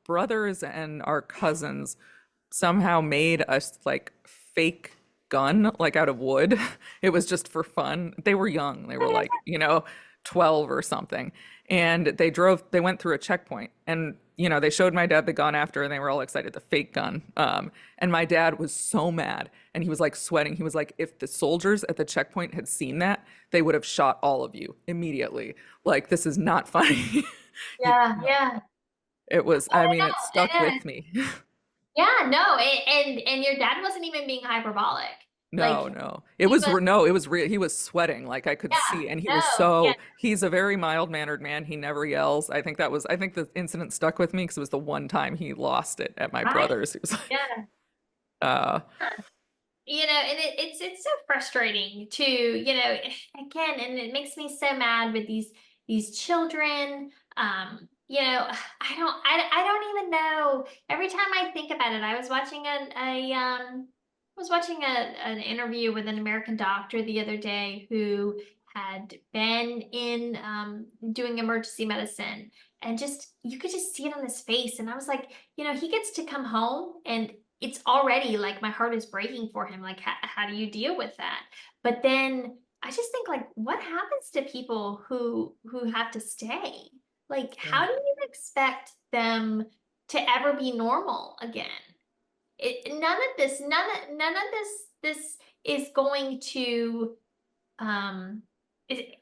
brothers and our cousins somehow made a like fake gun like out of wood. It was just for fun. They were young. They were like, 12 or something. And they went through a checkpoint, and they showed my dad the gun after, and they were all excited, the fake gun. And my dad was so mad, and he was like sweating. He was like, if the soldiers at the checkpoint had seen that, they would have shot all of you immediately. Like, this is not funny. yeah, yeah. It was, I mean, it stuck Yeah. with me. Yeah, no, and your dad wasn't even being hyperbolic. Like No. he was, It was real. He was sweating, like I could yeah, see. And no, yeah, he's a very mild-mannered man. He never yells. I think the incident stuck with me because it was the one time he lost it at my right, brother's. He was like, yeah. uh, And it's so frustrating to, again, and it makes me so mad with these children. I don't even know. Every time I think about it, I was watching an interview with an American doctor the other day who had been in doing emergency medicine, and just you could just see it on his face. And I was like, he gets to come home, and it's already like my heart is breaking for him. Like, how do you deal with that? But then I just think, like, what happens to people who have to stay? Like, yeah. how do you expect them to ever be normal again? None of this is going to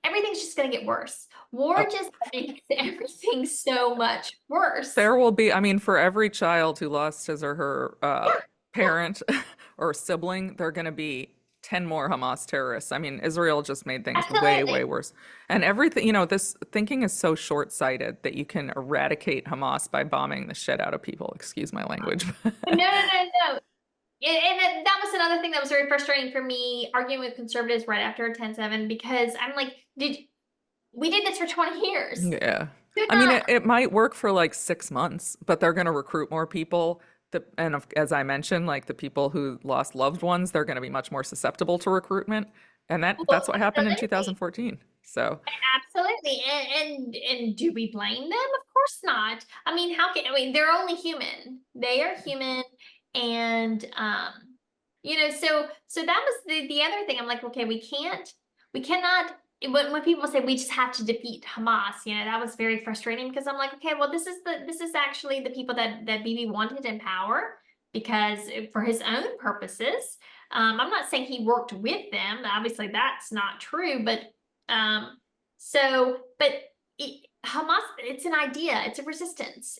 everything's just going to get worse. War Oh, just makes everything so much worse. there will be, I mean, for every child who lost his or her Yeah, yeah, parent or sibling, there are going to be 10 more Hamas terrorists. I mean, Israel just made things way, absolutely. way worse. And everything, this thinking is so short-sighted that you can eradicate Hamas by bombing the shit out of people. Excuse my language. No. And that was another thing that was very frustrating for me, arguing with conservatives right after 10/7, because I'm like, we did this for 20 years. Yeah. Could I mean, not. it might work for like 6 months, but they're going to recruit more people. As I mentioned, like the people who lost loved ones, they're going to be much more susceptible to recruitment. And Well, that's what happened in absolutely. 2014. So, Absolutely. And do we blame them? Of course not. I mean, they're only human. They are human. And so that was the other thing. I'm like, okay, we cannot when people say we just have to defeat Hamas, that was very frustrating because I'm like, okay, well, this is actually the people that Bibi wanted in power because for his own purposes. I'm not saying he worked with them. Obviously, that's not true. But but Hamas, it's an idea. It's a resistance.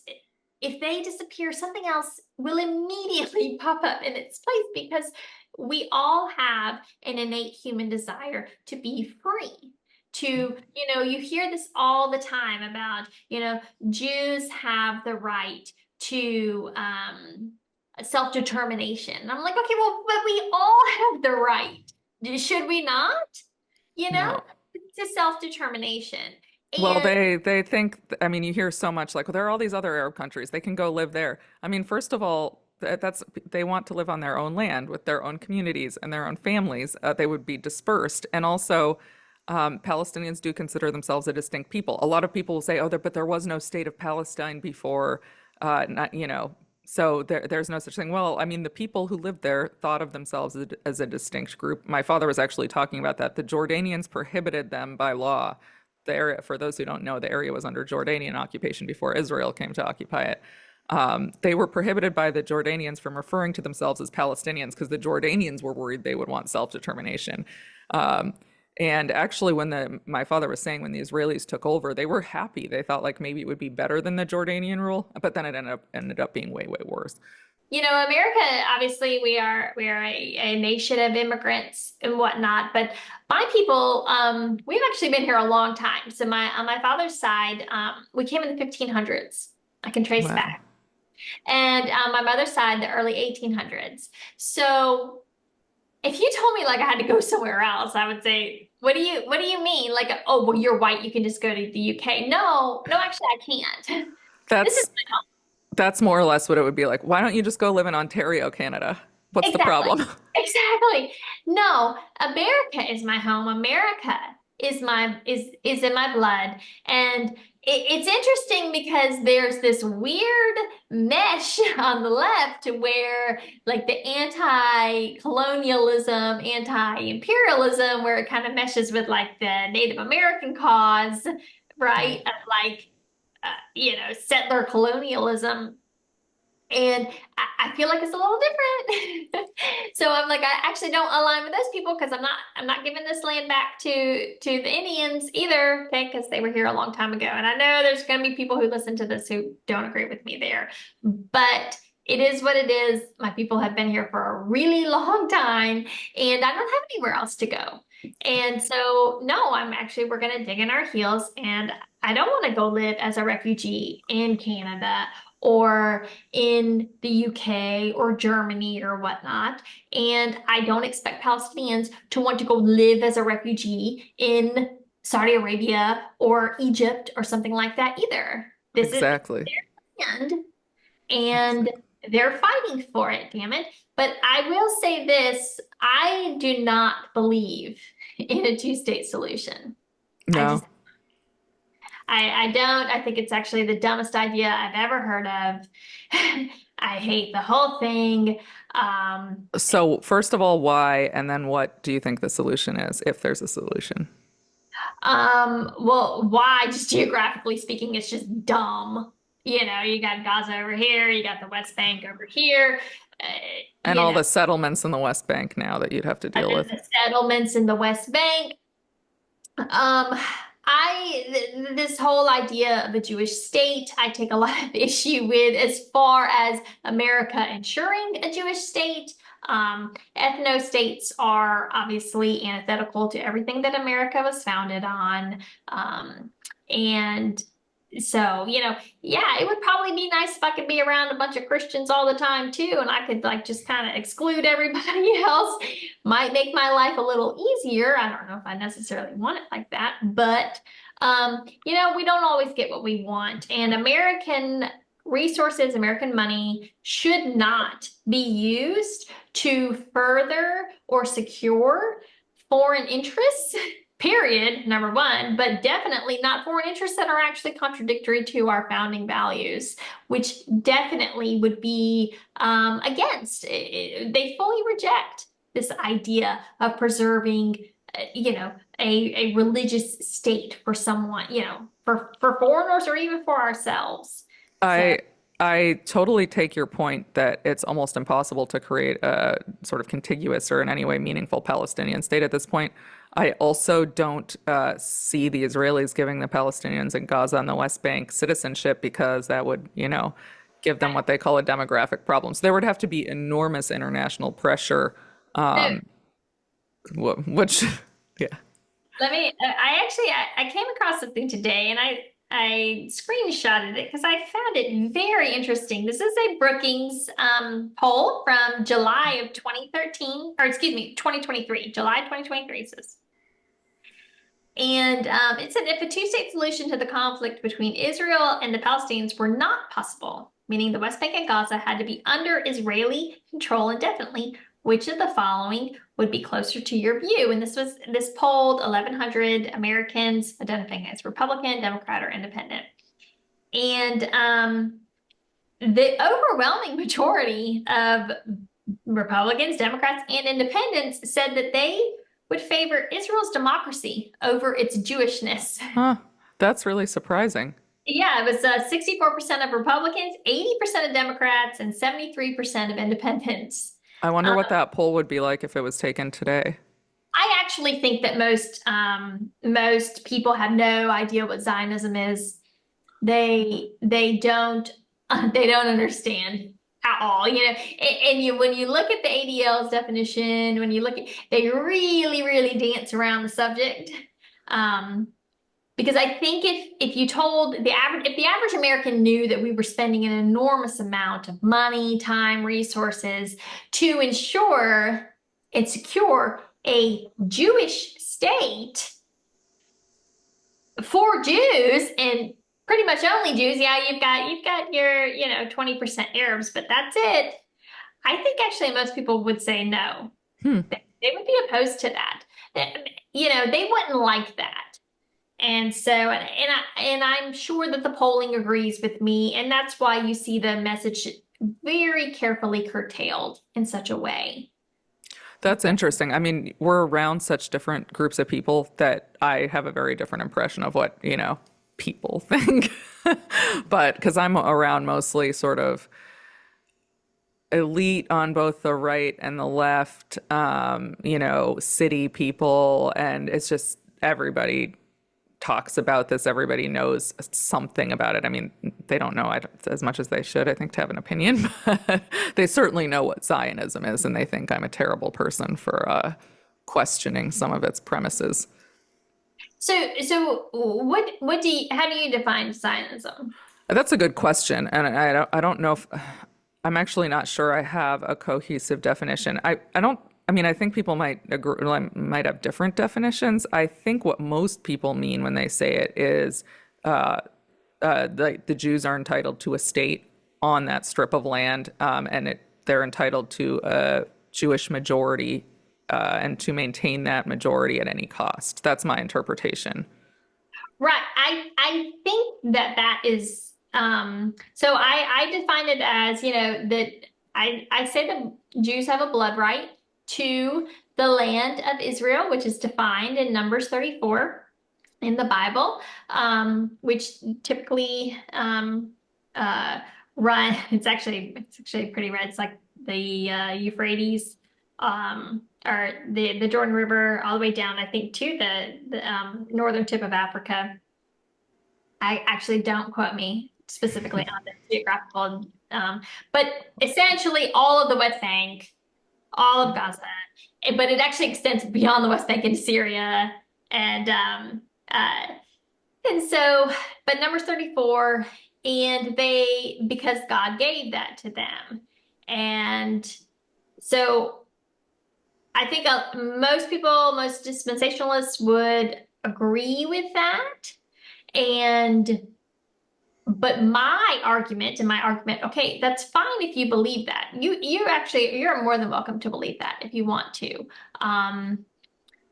If they disappear, something else will immediately pop up in its place because we all have an innate human desire to be free. You hear this all the time about, Jews have the right to self-determination. And I'm like, okay, well, but we all have the right. Should we not? No. To self-determination. Well, And they think, I mean, you hear so much like, well, there are all these other Arab countries. They can go live there. I mean, first of all, that's they want to live on their own land with their own communities and their own families. They would be dispersed. And also, Palestinians do consider themselves a distinct people. A lot of people will say, oh, but there was no state of Palestine before, not, so there's no such thing. Well, I mean, the people who lived there thought of themselves as a distinct group. My father was actually talking about that. The Jordanians prohibited them by law. The area, for those who don't know, the area was under Jordanian occupation before Israel came to occupy it. They were prohibited by the Jordanians from referring to themselves as Palestinians because the Jordanians were worried they would want self-determination. And actually, my father was saying when the Israelis took over, they were happy. They thought like maybe it would be better than the Jordanian rule, but then it ended up being way, way worse. America, obviously we are a nation of immigrants and whatnot, but my people, we've actually been here a long time. So on my father's side, we came in the 1500s. I can trace Wow. back. And on my mother's side, the early 1800s. So if you told me like I had to go somewhere else, I would say, what do you mean? Like, oh, well, you're white, you can just go to the UK. No, no, actually I can't. This is That's that's more or less what it would be like. Why don't you just go live in Ontario, Canada? What's the exactly. problem? Exactly. No, America is my home. America is in my blood. And it's interesting because there's this weird mesh on the left to where like the anti-colonialism, anti-imperialism, where it kind of meshes with like the Native American cause, right? Right. Of like settler colonialism. And I feel like it's a little different. So I'm like, I actually don't align with those people because I'm not giving this land back to the Indians either, okay, because they were here a long time ago. And I know there's going to be people who listen to this who don't agree with me there, but it is what it is. My people have been here for a really long time, and I don't have anywhere else to go. And so, no, we're going to dig in our heels, and I don't want to go live as a refugee in Canada or in the UK or Germany or whatnot. And I don't expect Palestinians to want to go live as a refugee in Saudi Arabia or Egypt or something like that either. This is Exactly. their land and they're fighting for it, damn it. But I will say this, I do not believe in a two-state solution. I No. just I don't. I think it's actually the dumbest idea I've ever heard of. I hate the whole thing. Um, So, first of all, why? And then what do you think the solution is, if there's a solution? well, why? Just geographically speaking, it's just dumb. You got Gaza over here, you got the West Bank over here. Uh, And you all know, the settlements in the West Bank now that you'd have to and deal then with. the settlements in the West Bank. Um, this whole idea of a Jewish state, I take a lot of issue with as far as America ensuring a Jewish state. Ethno-states are obviously antithetical to everything that America was founded on. And so, yeah, it would probably be nice if I could be around a bunch of Christians all the time too, and I could like just kind of exclude everybody else. Might make my life a little easier. I don't know if I necessarily want it like that, but we don't always get what we want. And American resources, American money should not be used to further or secure foreign interests. Period, number one, but definitely not foreign interests that are actually contradictory to our founding values, which definitely would be against. They fully reject this idea of preserving a religious state for someone, for foreigners or even for ourselves. So I I totally take your point that it's almost impossible to create a sort of contiguous or in any way meaningful Palestinian state at this point. I also don't see the Israelis giving the Palestinians in Gaza and the West Bank citizenship because that would, give them what they call a demographic problem. So there would have to be enormous international pressure, so which, yeah. let me, I came across something today and I screenshotted it because I found it very interesting. This is a Brookings poll from July of 2013, or excuse me, 2023, July 2023 it says. And it said if a two-state solution to the conflict between Israel and the Palestinians were not possible, meaning the West Bank and Gaza had to be under Israeli control indefinitely, which of the following would be closer to your view? And this polled 1,100 Americans identifying as Republican, Democrat, or Independent. And the overwhelming majority of Republicans, Democrats, and Independents said that they would favor Israel's democracy over its Jewishness. Huh. That's really surprising. Yeah, it was 64% of Republicans, 80% of Democrats, and 73% of independents. I wonder Um, what that poll would be like if it was taken today. I actually think that most people have no idea what Zionism is. They don't they don't understand at all. When you look at the ADL's definition, when you look at they really dance around the subject. Because I think if you told if the average American knew that we were spending an enormous amount of money, time, resources to ensure and secure a Jewish state for Jews and pretty much only Jews. Yeah, you've got your 20% Arabs, but that's it. I think actually most people would say no. Hmm. They would be opposed to that. They wouldn't like that. And so, and I'm sure that the polling agrees with me, and that's why you see the message very carefully curtailed in such a way. That's interesting. I mean, we're around such different groups of people that I have a very different impression of what, people think. But because I'm around mostly sort of elite on both the right and the left, city people, and it's just everybody talks about this. Everybody knows something about it. I mean, they don't know as much as they should, I think, to have an opinion, but they certainly know what Zionism is, and they think I'm a terrible person for questioning some of its premises. So how do you define Zionism? That's a good question, and I don't know if I'm actually not sure I have a cohesive definition. I don't. I mean, I think people might agree, might have different definitions. I think what most people mean when they say it is the Jews are entitled to a state on that strip of land, and they're entitled to a Jewish majority and to maintain that majority at any cost. That's my interpretation. Right. I think that is so I define it as, that I say that Jews have a blood right to the land of Israel, which is defined in Numbers 34 in the Bible, which typically run. It's actually pretty red. It's like the Euphrates, or the Jordan River, all the way down, I think, to the northern tip of Africa. I actually don't quote me specifically on the geographical, but essentially all of the West Bank, all of Gaza, but it actually extends beyond the West Bank into Syria, and and so, but Numbers 34, and because God gave that to them, and so I think most dispensationalists would agree with that, and but okay, that's fine if you believe that. You're more than welcome to believe that if you want to. I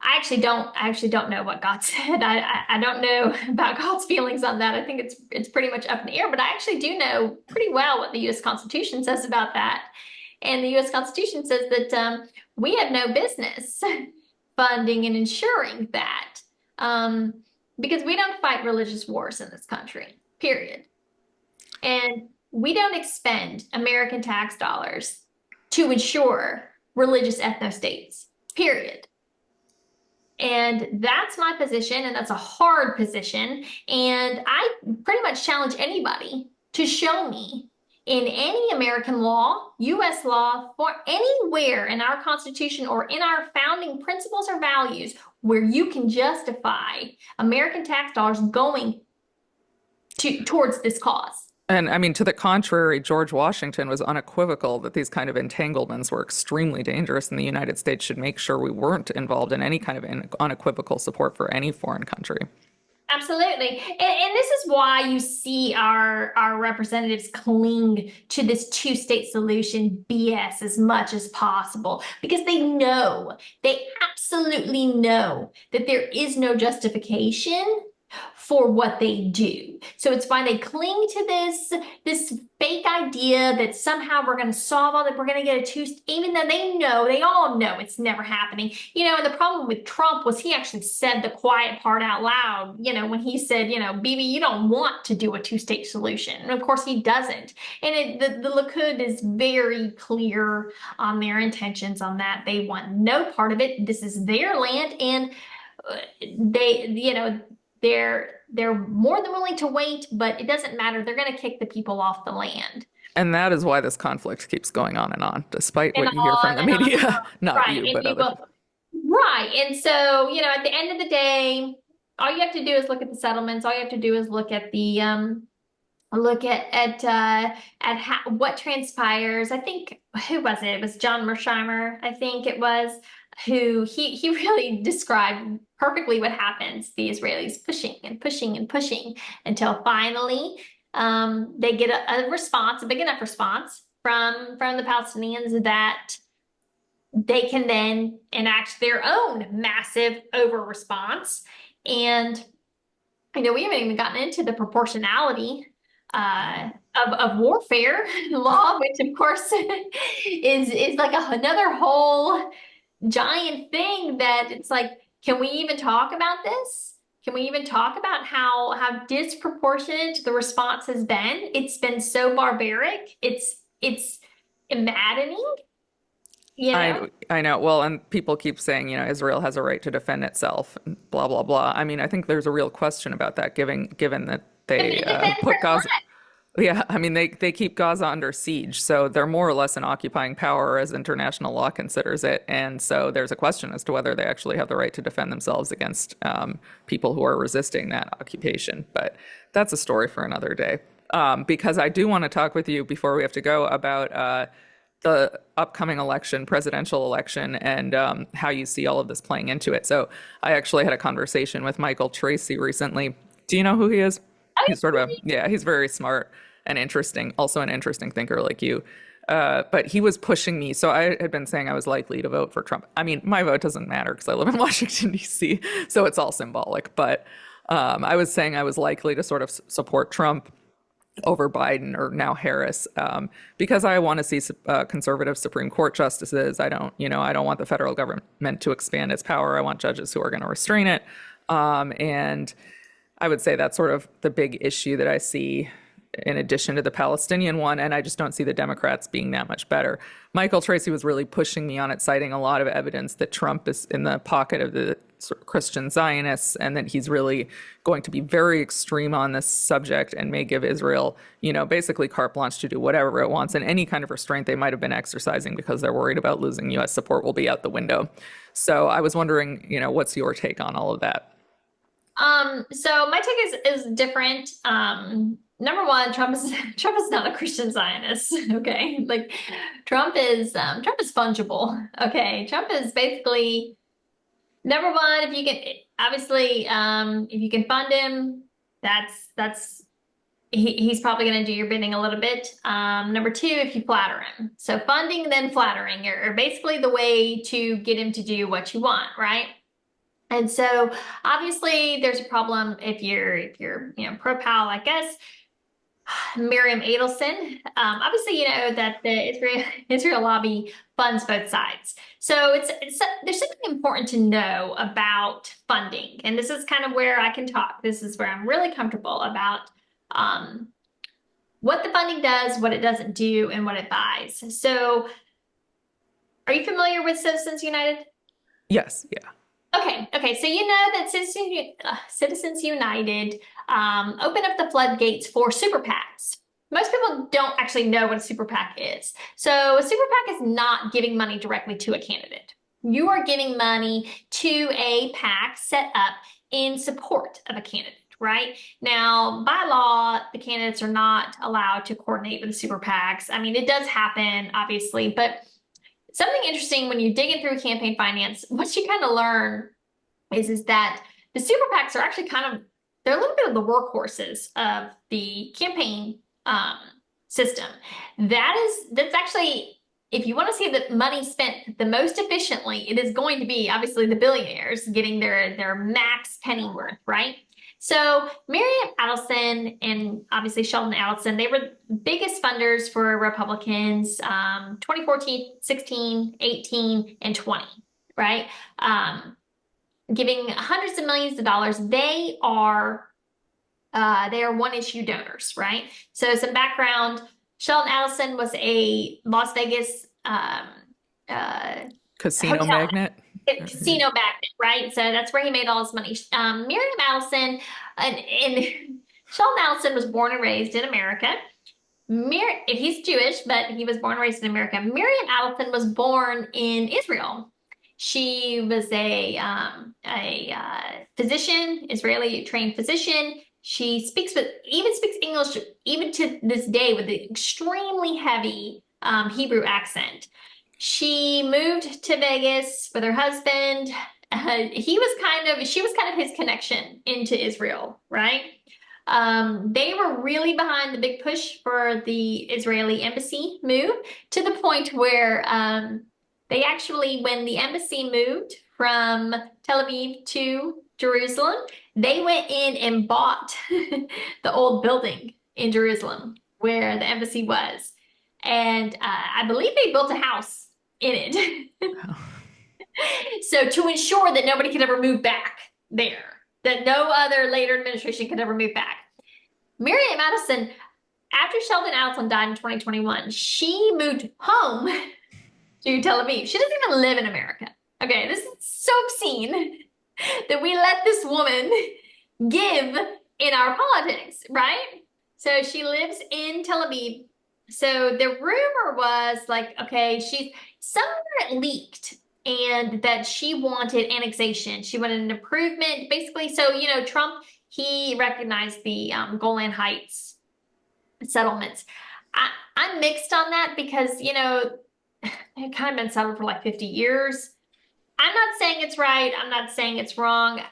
actually don't know what God said. I don't know about God's feelings on that. I think it's pretty much up in the air, but I actually do know pretty well what the US Constitution says about that. And the US Constitution says that we have no business funding and ensuring that. Because we don't fight religious wars in this country, period. And we don't expend American tax dollars to ensure religious ethno-states, period. And that's my position, and that's a hard position. And I pretty much challenge anybody to show me in any American law, US law, or anywhere in our Constitution or in our founding principles or values where you can justify American tax dollars going towards this cause. And I mean, to the contrary, George Washington was unequivocal that these kind of entanglements were extremely dangerous, and the United States should make sure we weren't involved in any kind of unequivocal support for any foreign country. Absolutely. And this is why you see our representatives cling to this two-state solution BS as much as possible, because they absolutely know that there is no justification for what they do. So it's why they cling to this fake idea that somehow we're going to solve all that, we're going to get a two, even though they all know it's never happening. And the problem with Trump was he actually said the quiet part out loud, when he said, Bibi, you don't want to do a two-state solution. And of course he doesn't. And the Likud is very clear on their intentions on that. They want no part of it. This is their land, and they're more than willing to wait, but it doesn't matter. They're going to kick the people off the land. And that is why this conflict keeps going on, despite what you hear from the media. Not right. you, but other people. Right. And so, at the end of the day, all you have to do is look at the settlements. All you have to do is look at the what transpires. I think, who was it? It was John Mersheimer, I think it was, who he really described perfectly what happens. The Israelis pushing and pushing and pushing until finally they get a response, a big enough response from the Palestinians that they can then enact their own massive over response. And we haven't even gotten into the proportionality of warfare law, which of course is like another whole giant thing that it's like, can we even talk about this? Can we even talk about how disproportionate the response has been? It's been so barbaric. It's maddening. I know. Well, and people keep saying, Israel has a right to defend itself, and blah, blah, blah. I mean, I think there's a real question about that, given that they put Gaza. Yeah, I mean, they keep Gaza under siege, so they're more or less an occupying power as international law considers it. And so there's a question as to whether they actually have the right to defend themselves against people who are resisting that occupation. But that's a story for another day. Because I do want to talk with you before we have to go about the upcoming election, presidential election, and how you see all of this playing into it. So I actually had a conversation with Michael Tracy recently. Do you know who he is? He's sort of he's very smart and interesting, also an interesting thinker like you. But he was pushing me. So I had been saying I was likely to vote for Trump. I mean, my vote doesn't matter because I live in Washington, D.C., so it's all symbolic. But I was saying I was likely to sort of support Trump over Biden, or now Harris, because I want to see conservative Supreme Court justices. I don't want the federal government to expand its power. I want judges who are going to restrain it. And I would say that's sort of the big issue that I see in addition to the Palestinian one, and I just don't see the Democrats being that much better. Michael Tracy was really pushing me on it, citing a lot of evidence that Trump is in the pocket of the Christian Zionists, and that he's really going to be very extreme on this subject and may give Israel, basically carte blanche to do whatever it wants, and any kind of restraint they might have been exercising because they're worried about losing U.S. support will be out the window. So I was wondering, what's your take on all of that? So my take is different. Number one, Trump is not a Christian Zionist. Okay, like Trump is fungible. Okay, Trump is basically number one. If you can, obviously, if you can fund him, he's probably going to do your bidding a little bit. Number two, if you flatter him, so funding then flattering are basically the way to get him to do what you want, right? And so obviously there's a problem if you're pro-Pal like us. Miriam Adelson. Obviously, you know that the Israel lobby funds both sides. So there's something important to know about funding, and this is kind of where I can talk. This is where I'm really comfortable about um, what the funding does, what it doesn't do, and what it buys. So, are you familiar with Citizens United? Yes, yeah. Okay. So you know that Citizens United opened up the floodgates for super PACs. Most people don't actually know what a super PAC is. So a super PAC is not giving money directly to a candidate. You are giving money to a PAC set up in support of a candidate, right? Now, by law, the candidates are not allowed to coordinate with the super PACs. I mean, it does happen, obviously, but something interesting when you're digging through campaign finance, what you kind of learn is that the super PACs are actually they're a little bit of the workhorses of the campaign system. That's actually, if you want to see the money spent the most efficiently, it is going to be obviously the billionaires getting their max penny worth, right? So Miriam Adelson and obviously Sheldon Adelson, they were biggest funders for Republicans 2014, 16, 18, and 20, right? Giving hundreds of millions of dollars. They are one-issue donors, right? So some background, Sheldon Adelson was a Las Vegas Casino hotel magnate. casino magnet, right? So that's where he made all his money. Miriam Adelson and Sheldon Adelson was born and raised in America. He's Jewish, but he was born and raised in America. Miriam Adelson was born in Israel. She was a physician, Israeli trained physician. She even speaks English even to this day with an extremely heavy Hebrew accent. She moved to Vegas with her husband. She was kind of his connection into Israel, right? They were really behind the big push for the Israeli embassy move to the point where they actually, when the embassy moved from Tel Aviv to Jerusalem, they went in and bought the old building in Jerusalem where the embassy was. And I believe they built a house in it. Oh. So to ensure that nobody could ever move back there, that no other later administration could ever move back. Miriam Adelson, after Sheldon Adelson died in 2021, she moved home to Tel Aviv. She doesn't even live in America. Okay, this is so obscene that we let this woman give in our politics, right? So she lives in Tel Aviv. So the rumor was like, okay, somewhere it leaked and that she wanted annexation. She wanted an improvement, basically. So, you know, Trump, he recognized the Golan Heights settlements. I'm mixed on that because, you know, it kind of been settled for like 50 years. I'm not saying it's right. I'm not saying it's wrong.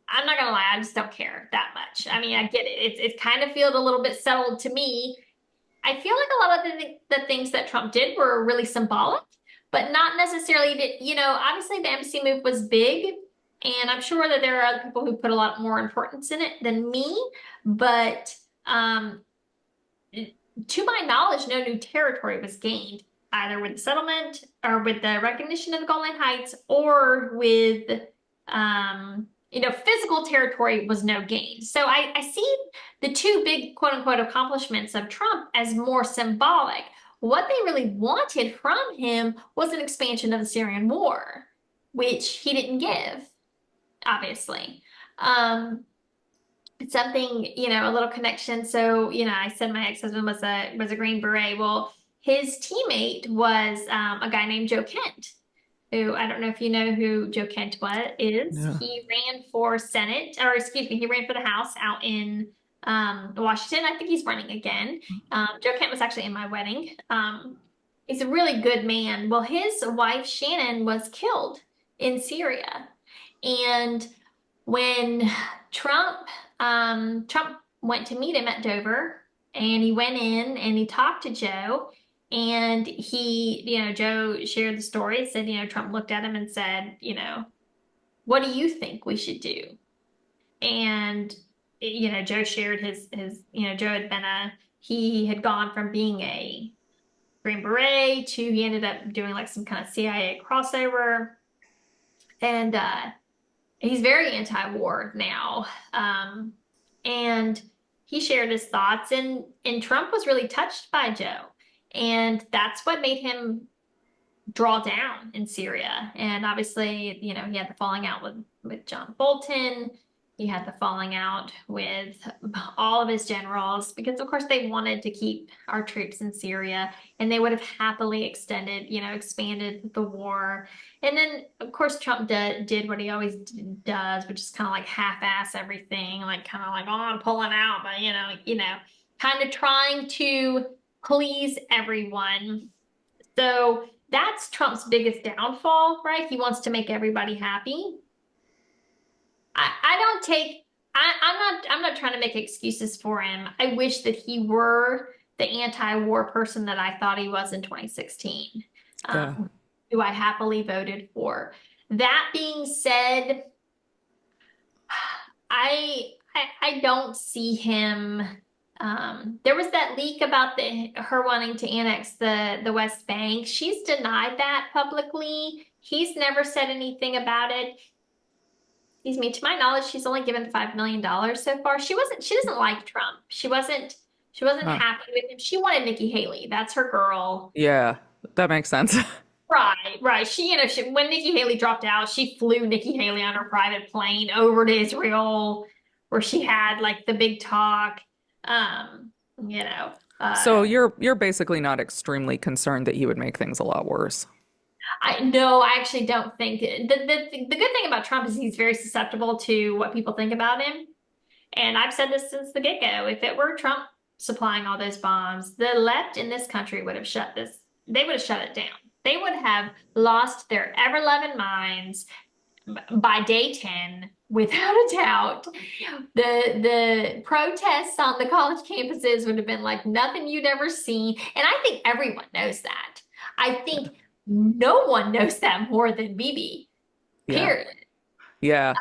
I'm not gonna lie, I just don't care that much. I mean, I get it. It kind of feels a little bit settled to me. I feel like a lot of the things that Trump did were really symbolic, but not necessarily that, you know, obviously the embassy move was big, and I'm sure that there are other people who put a lot more importance in it than me, but to my knowledge, no new territory was gained, either with the settlement or with the recognition of the Golan Heights or with, you know, physical territory was no gain. So I see the two big quote unquote accomplishments of Trump as more symbolic. What they really wanted from him was an expansion of the Syrian war, which he didn't give, obviously. Something, you know, a little connection. So, you know, I said my ex-husband was a Green Beret. Well, his teammate was a guy named Joe Kent, who I don't know if you know who Joe Kent is. Yeah. He ran for Senate, or excuse me, he ran for the House out in Washington. I think he's running again. Joe Kent was actually in my wedding. He's a really good man. Well, his wife Shannon was killed in Syria, and when Trump went to meet him at Dover, and he went in and he talked to Joe, and Joe shared the story, said, you know, Trump looked at him and said, you know, what do you think we should do? And Joe shared Joe had been he had gone from being a Green Beret to he ended up doing like some kind of CIA crossover. And he's very anti-war now. And he shared his thoughts, and Trump was really touched by Joe. And that's what made him draw down in Syria. And obviously, he had the falling out with John Bolton. He had the falling out with all of his generals because, of course, they wanted to keep our troops in Syria, and they would have happily expanded the war. And then, of course, Trump did what he always does, which is kind of like half-ass everything, like kind of like, oh, I'm pulling out, but kind of trying to please everyone. So that's Trump's biggest downfall, right? He wants to make everybody happy. I'm not trying to make excuses for him. I wish that he were the anti-war person that I thought he was in 2016, Yeah. who I happily voted for. That being said, I don't see him. There was that leak about her wanting to annex the West Bank. She's denied that publicly. He's never said anything about it. Excuse me, to my knowledge, she's only given $5 million so far. She doesn't like Trump. She wasn't Huh. happy with him. She wanted Nikki Haley. That's her girl. Yeah, that makes sense. Right. When Nikki Haley dropped out, she flew Nikki Haley on her private plane over to Israel, where she had like the big talk. Um, you know, So uh, you're basically not extremely concerned that he would make things a lot worse. I actually don't think the good thing about Trump is he's very susceptible to what people think about him. And I've said this since the get-go. If it were Trump supplying all those bombs, the left in this country would have they would have shut it down. They would have lost their ever-loving minds by day 10, without a doubt. The protests on the college campuses would have been like nothing you'd ever seen. And I think everyone knows that. I think no one knows that more than Bibi, Yeah. period. Yeah.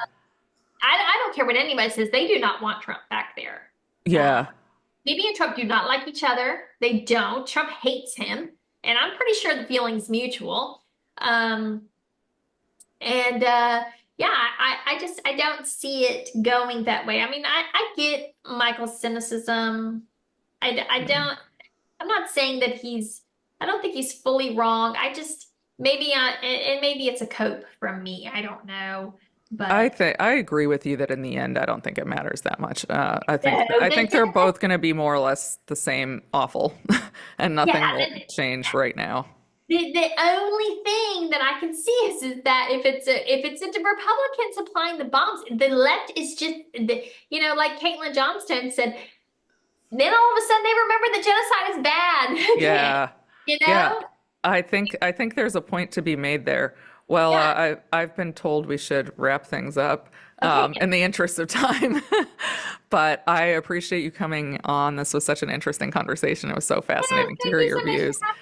I don't care what anybody says. They do not want Trump back there. Uh, Yeah. Bibi and Trump do not like each other. They don't. Trump hates him. And I'm pretty sure the feeling's mutual. Um, and yeah, I don't see it going that way. I mean, I get Michael's cynicism. I Mhm. don't, I'm not saying that I don't think he's fully wrong. And maybe it's a cope from me. I don't know. But I agree with you that in the end, I don't think it matters that much. no, I think they're both going to be more or less the same awful, and nothing yeah, will change right now. the only thing that I can see is that if it's into Republicans applying the bombs, the left is just like Caitlin Johnstone said, then all of a sudden they remember that genocide is bad again. Yeah. You Yeah. know? I think there's a point to be made there. Well, Yeah. I've been told we should wrap things up Okay. in the interest of time. But I appreciate you coming on. This was such an interesting conversation. It was so Yeah, fascinating to thank hear you your so much for views. having